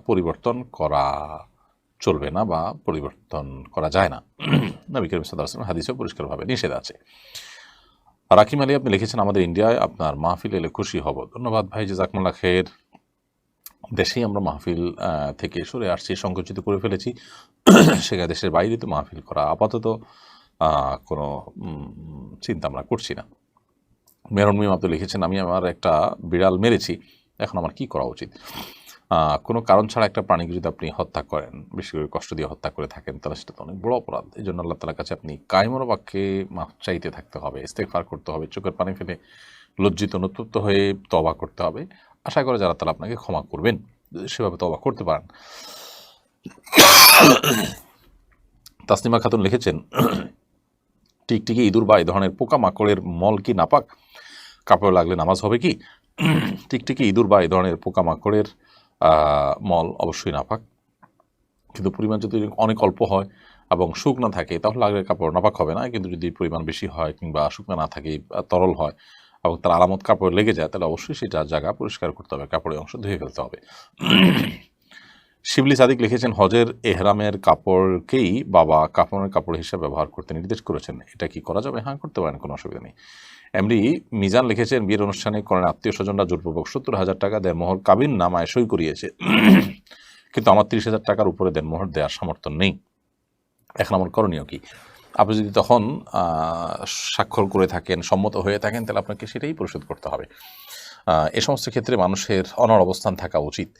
পরিবর্তন করা চলবে না বা পরিবর্তন করা যায় না। নবী করিম সাল্লাল্লাহু আলাইহি ওয়াসাল্লাম হাদিসেও পরিষ্কারভাবে নিষেধ আছে। রাকিম আলী আপনি লিখেছেন, আমাদের ইন্ডিয়ায় আপনার মাহফিল এলে খুশি হব। ধন্যবাদ ভাই, জাযাকুমুল্লাহ খায়ের। দেশেই আমরা মাহফিল থেকে সরে আসছি, সংকুচিত করে ফেলেছি, সেখানে দেশের বাইরে তো মাহফিল করা আপাতত কোনো চিন্তা আমরা করছি না। মেহরুন মিম আপনি লিখেছেন, আমি আমার একটা বিড়াল মেরেছি, এখন আমার কি করা উচিত? কোনো কারণ ছাড়া একটা প্রাণীকে যদি আপনি হত্যা করেন, বেশি করে কষ্ট দিয়ে হত্যা করে থাকেন, তাহলে সেটা তো অনেক বড় অপরাধ। এই জন্য আল্লাহ তাআলার কাছে আপনি কায়মনো বাক্যে মাফ চাইতে থাকতে হবে, ইস্তেগফার করতে হবে, চোখের পানি ফেলে লজ্জিত অনুতপ্ত হয়ে তওবা করতে হবে। আশা করে যারা তারা আপনাকে ক্ষমা করবেন, সেভাবে তওবা করতে পারেন। তাসনিমা খাতুন লিখেছেন, টিকটিকি, ইঁদুর বা এই ধরনের পোকা মাকড়ের মল কি নাপাক? কাপড় লাগলে নামাজ হবে কি? টিকটিকি, ইঁদুর বা এই ধরনের পোকামাকড়ের মল অবশ্যই নাপাক, কিন্তু পরিমাণ যদি অনেক অল্প হয় এবং শুকনা থাকে তাহলে আগের কাপড় নাপাক হবে না। কিন্তু যদি পরিমাণ বেশি হয় কিংবা শুকনা না থাকে, তরল হয় এবং তার আলামত কাপড় লেগে যায়, তাহলে অবশ্যই সেটা জায়গা পরিষ্কার করতে হবে, কাপড়ের অংশ ধুয়ে ফেলতে হবে। শিবলি সাদিক লিখেছেন, হজের এহরামের কাপড়কেই বাবা কাফনের কাপড় হিসেবে ব্যবহার করতে নির্দেশ করেছেন, এটা কি করা যাবে? হ্যাঁ, করতে পারেন, কোনো অসুবিধা নেই। এমডি মিজান লিখেছেন, বিয়ের অনুষ্ঠানে করেন আত্মীয় স্বজনরা জোরপূর্বক 70,000 টাকা দেনমোহর কাবিন নামায় সই করিয়েছে, কিন্তু আমার 30,000 টাকার উপরে দেনমোহর দেওয়ার সামর্থ্য নেই। এখন আমার করণীয় কি? আপনি যদি তখন স্বাক্ষর করে থাকেন, সম্মত হয়ে থাকেন, তাহলে আপনাকে সেটাই পরিশোধ করতে হবে। এ সমস্ত ক্ষেত্রে মানুষের অনড় অবস্থান থাকা উচিত।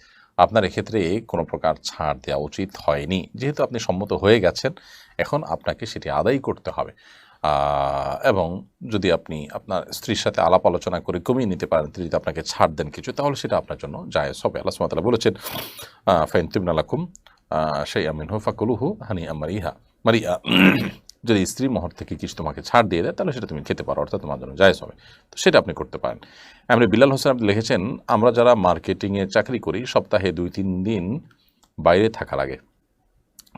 আপনার এক্ষেত্রে কোনো প্রকার ছাড় দেওয়া উচিত হয়নি। যেহেতু আপনি সম্মত হয়ে গেছেন, এখন আপনাকে সেটি আদায় করতে হবে। এবং যদি আপনি আপনার স্ত্রীর সাথে আলাপ আলোচনা করে কমিয়ে নিতে পারেন, তিনি যদি আপনাকে ছাড় দেন কিছু, তাহলে সেটা আপনার জন্য জায়েজ হবে। আল্লাহ সুবহানাহু ওয়া তাআলা বলেছেন, ফাইন তিবনা লাকুম শাইআম মিনহু ফাকুলুহু হানিআম মারিআ। যদি স্ত্রী মহর থেকে কিছু তোমাকে ছাড় দিয়ে দেয়, তাহলে সেটা তুমি খেতে পারো, অর্থাৎ তোমার জন্য জায়েজ হবে। তো সেটা আপনি করতে পারেন। এমনি বিলাল হোসেন আপনি লিখেছেন, আমরা যারা মার্কেটিংয়ে চাকরি করি সপ্তাহে 2-3 দিন বাইরে থাকা লাগে,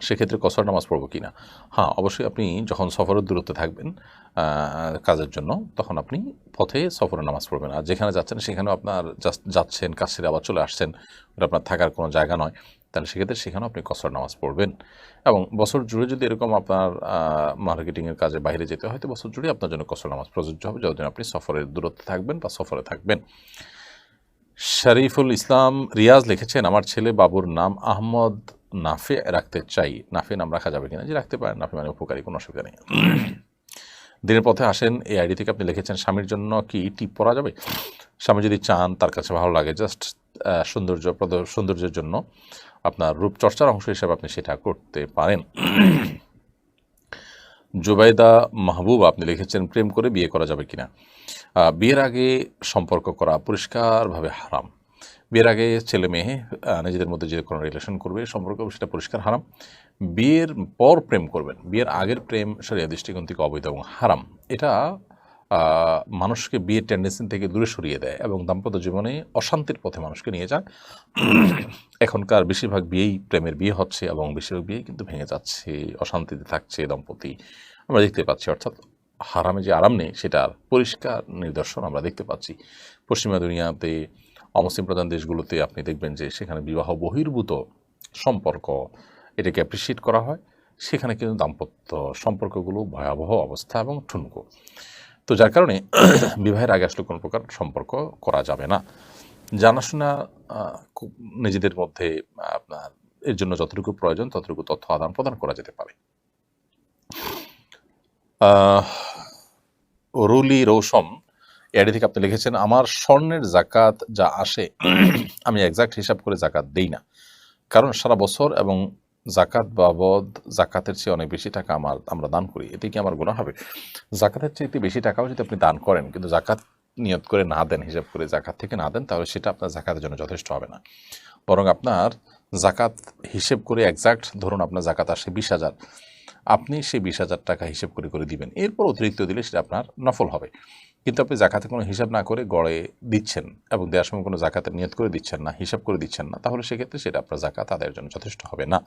সেক্ষেত্রে কসর নামাজ পড়বো কি না? হ্যাঁ, অবশ্যই আপনি যখন সফরের দূরত্বে থাকবেন কাজের জন্য, তখন আপনি পথে সফরের নামাজ পড়বেন। আর যেখানে যাচ্ছেন সেখানেও আপনার জাস্ট যাচ্ছেন, কাজ সেরে আবার চলে আসছেন, ওটা আপনার থাকার কোনো জায়গা নয়, তাহলে সেক্ষেত্রে সেখানেও আপনি কসর নামাজ পড়বেন। এবং বছর জুড়ে যদি এরকম আপনার মার্কেটিংয়ের কাজে বাইরে যেতে হয়, তো বছর জুড়ে আপনার জন্য কসর নামাজ প্রযোজ্য হবে, যতদিন আপনি সফরের দূরত্বে থাকবেন বা সফরে থাকবেন। শরীফুল ইসলাম রিয়াজ লিখেছেন, আমার ছেলে বাবুর নাম আহমদ নাফে রাখতে চাই, নাফে নাম রাখা যাবে কিনা? যে রাখতে পারেন, নাফে মানে উপকারী, কোনো অসুবিধা নেই। দিনের পথে আসেন এই আইডি থেকে আপনি লিখেছেন, স্বামীর জন্য কি টিপ পরা যাবে? স্বামী যদি চান, তার কাছে ভালো লাগে, জাস্ট সৌন্দর্যের জন্য আপনার রূপচর্চার অংশ হিসেবে আপনি সেটা করতে পারেন। জুবাইদা মাহবুব আপনি লিখেছেন, প্রেম করে বিয়ে করা যাবে কিনা? বিয়ের আগে সম্পর্ক করা পরিষ্কারভাবে হারাম। বিয়ের আগে ছেলে মেয়ে নিজেদের মধ্যে যে কোনো রিলেশন করবে, সম্পর্ক, সেটা পরিষ্কার হারাম। বিয়ের পর প্রেম করবেন, বিয়ের আগের প্রেম শরিয়া দৃষ্টিকোণ থেকে অবৈধ এবং হারাম। এটা মানুষকে বিয়ের টেন্ডেন্সি থেকে দূরে সরিয়ে দেয় এবং দাম্পত্য জীবনে অশান্তির পথে মানুষকে নিয়ে যায়। এখনকার বেশিরভাগ বিয়েই প্রেমের বিয়ে হচ্ছে এবং বেশিরভাগ বিয়ে কিন্তু ভেঙে যাচ্ছে, অশান্তিতে থাকছে দম্পতি, আমরা দেখতে পাচ্ছি। অর্থাৎ হারামে যে আরাম নেই, সেটার পরিষ্কার নিদর্শন আমরা দেখতে পাচ্ছি। পশ্চিমা দুনিয়াতে, অমুসলিম প্রধান দেশগুলোতে আপনি দেখবেন যে সেখানে বিবাহ বহির্ভূত সম্পর্ক, এটাকে অ্যাপ্রিসিয়েট করা হয়। সেখানে কিন্তু দাম্পত্য সম্পর্কগুলো ভয়াবহ অবস্থা এবং ঠুনকো। তো যার কারণে বিবাহের আগে আসলে কোনো প্রকার সম্পর্ক করা যাবে না। জানাশোনা নিজেদের মধ্যে আপনার এর জন্য যতটুকু প্রয়োজন ততটুকু তথ্য আদান প্রদান করা যেতে পারে। রুলি রৌশম এডি থেকে আপনি লিখেছেন, আমার স্বর্ণের জাকাত যা আসে আমি এক্সাক্ট হিসাব করে জাকাত দেই না, কারণ সারা বছর এবং জাকাত বাবদ জাকাতের চেয়ে অনেক বেশি টাকা আমরা দান করি, এতে কি আমার গুনাহ হবে? জাকাতের চেয়ে বেশি টাকাও যদি আপনি দান করেন, কিন্তু জাকাত নিয়ত করে না দেন, হিসাব করে জাকাত থেকে না দেন, তাহলে সেটা আপনার জাকাতের জন্য যথেষ্ট হবে না। বরং আপনার জাকাত হিসেব করে এক্সাক্ট ধরুন আপনার জাকাত আসে 20,000, আপনি সেই 20,000 টাকা হিসেব করে করে দিবেন, এরপর অতিরিক্ত দিলে সেটা আপনার নফল হবে। কিন্তু আপনি জাকাতে কোনো হিসাব না করে গড়ে দিচ্ছেন এবং দেওয়ার সময় কোনো জাকাতের নিয়ত করে দিচ্ছেন না, হিসাব করে দিচ্ছেন না, তাহলে সেক্ষেত্রে সেটা আপনার জাকাত আদায়ের জন্য যথেষ্ট হবে না।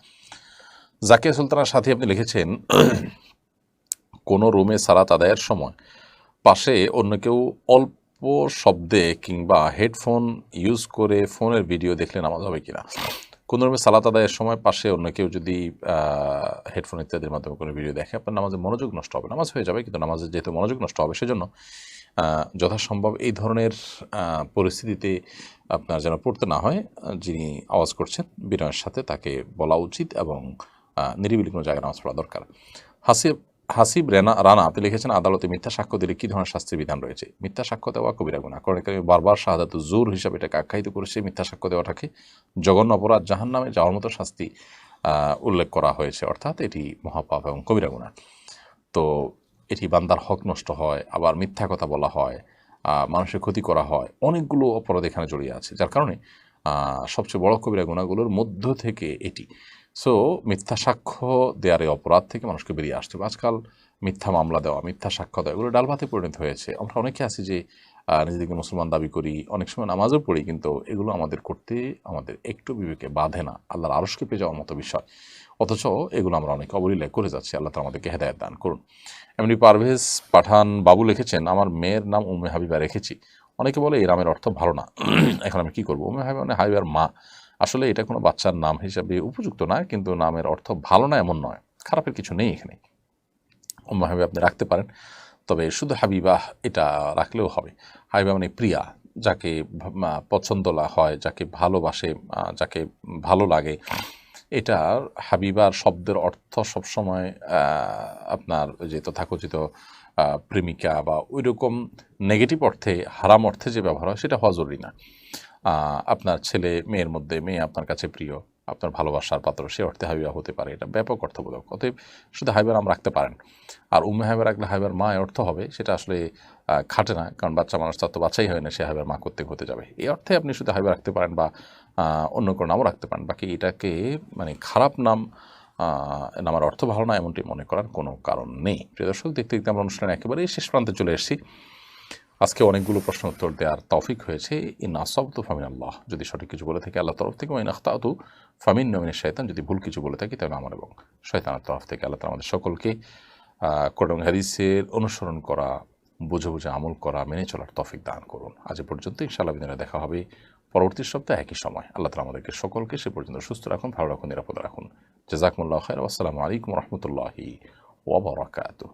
জাকিয়া সুলতানার সাথে আপনি লিখেছেন, কোনো রুমে সালাত আদায়ের সময় পাশে অন্য কেউ অল্প শব্দে কিংবা হেডফোন ইউজ করে ফোনের ভিডিও দেখলে নামাজ হবে কিনা? কোনো রুমে সালাত আদায়ের সময় পাশে অন্য কেউ যদি হেডফোন ইত্যাদির মাধ্যমে কোনো ভিডিও দেখে, আপনার নামাজে মনোযোগ নষ্ট হবে। নামাজ হয়ে যাবে, কিন্তু নামাজে যেহেতু মনোযোগ নষ্ট হবে, সেজন্য যথাসম্ভব এই ধরনের পরিস্থিতিতে আপনার যেন পড়তে না হয়, যিনি আওয়াজ করছেন বিনয়ের সাথে তাকে বলা উচিত এবং নিরিবিলি কোনো জায়গায় নামাজ পড়া দরকার। হাসিব রানা আপনি লিখেছেন, আদালতে মিথ্যা সাক্ষ্য দিলে কী ধরনের শাস্তির বিধান রয়েছে? মিথ্যা সাক্ষ্য দেওয়া কবিরা গুনাহ, কারণ এখানে বারবার শাহাদাতু জুর হিসাবে এটাকে আখ্যায়িত করেছে। মিথ্যা সাক্ষ্য দেওয়াটাকে জঘন্য অপরাধ, জাহান্নামে যাওয়ার মতো শাস্তি উল্লেখ করা হয়েছে, অর্থাৎ এটি মহাপাপ এবং কবিরা গুনাহ। তো এটি বান্দার হক নষ্ট হয়, আবার মিথ্যা কথা বলা হয়, মানুষের ক্ষতি করা হয়, অনেকগুলো অপরাধ এখানে জড়িয়ে আছে, যার কারণে সবচেয়ে বড় কবিরা গুনাহগুলোর মধ্য থেকে এটি। সো মিথ্যা সাক্ষ্য দেওয়ার এই অপরাধ থেকে মানুষকে বেরিয়ে আসতে হবে। আজকাল মিথ্যা মামলা দেওয়া, মিথ্যা সাক্ষ্য দেওয়া, এগুলো ডাল ভাতে পরিণত হয়েছে। আমরা অনেকে আছি যে নিজেদেরকে মুসলমান দাবি করি, অনেক সময় নামাজও পড়ি, কিন্তু এগুলো আমাদের করতে আমাদের একটু বিবেকে বাধে না, আল্লাহর আরশকে পেয়ে যাওয়ার মতো বিষয়। অথচ এগুলো আমরা অনেক অবলীলায় করে যাচ্ছি। আল্লাহ তাআলা আমাদেরকে হেদায়েত দান করুন। এমনি পারভেজ পাঠান বাবু লিখেছেন, আমার মেয়ের নাম উম্মে হাবিবা রেখেছি। অনেকে বলে এই নামের অর্থ ভালো না। এখন আমি কি করব? উম্মে হাবিবা মানে হাবিবার মা। আসলে এটা কোনো বাচ্চার নাম হিসাবে উপযুক্ত না, কিন্তু নামের অর্থ ভালো না এমন নয়, খারাপের কিছু নেই এখানে। উম্মে হাবিবা আপনি রাখতে পারেন, তবে শুধু হাবিবাহ এটা রাখলেও হবে। হাবিবা মানে প্রিয়া, যাকে পছন্দ হয়, যাকে ভালোবাসে, যাকে ভালো লাগে। এটা হাবিবার শব্দের অর্থ সবসময় আপনার ওই যে তথাকথিত প্রেমিকা বা ওই রকম নেগেটিভ অর্থে, হারাম অর্থে যে ব্যবহার হয় সেটা হওয়া জরুরি না। আপনার ছেলে মেয়ের মধ্যে মেয়ে আপনার কাছে প্রিয়, আপনার ভালোবাসার পাত্র, সে অর্থে হাবিবা হতে পারে, এটা ব্যাপক অর্থবোধক। অতএব শুধু হাইবার নাম রাখতে পারেন। আর উম্মে হাইবা রাখলে হাইবার মা অর্থ হবে, সেটা আসলে খাটে না, কারণ বাচ্চা মানুষ তার তো বাচ্চাই হয় না, সে হাইবার মা করতে হতে যাবে। এই অর্থে আপনি শুধু হাইবা রাখতে পারেন, বা অন্য কোনো নামও রাখতে পারেন। বাকি এটাকে মানে খারাপ নাম, নামের অর্থ ভালো না এমনটি মনে করার কোনো কারণ নেই। প্রিয় দর্শক, দেখতে দেখতে আমরা অনুষ্ঠানের একেবারেই শেষ প্রান্তে চলে এসেছি। আজকে অনেকগুলো প্রশ্ন উত্তর দেওয়ার তৌফিক হয়েছে। ইন আসাবতু ফামিন আল্লাহ, যদি সঠিক কিছু বলে থাকি আল্লাহর তরফ থেকে, ওয়া ইন আখতাতু ফামিন্নী ওয়া মিনাশ শাইতান, যদি ভুল কিছু বলে থাকি তাহলে আমার এবং শয়তানের তরফ থেকে। আল্লাহ তাআলা আমাদের সকলকে কোরআন এবং হাদিসের অনুসরণ করা, বুঝে বুঝে আমল করা, মেনে চলার তৌফিক দান করুন। আজ এ পর্যন্ত, ইনশাআল্লাহ বিদিনে দেখা হবে পরবর্তী সপ্তাহে একই সময়। আল্লাহ তাআলা আমাদেরকে সকলকে সে পর্যন্ত সুস্থ রাখুন, ভালো রাখুন, নিরাপদে রাখুন। জাযাকুমুল্লাহু খাইরান। আসসালামু আলাইকুম ওয়া রাহমাতুল্লাহি ওয়া বারাকাতুহু।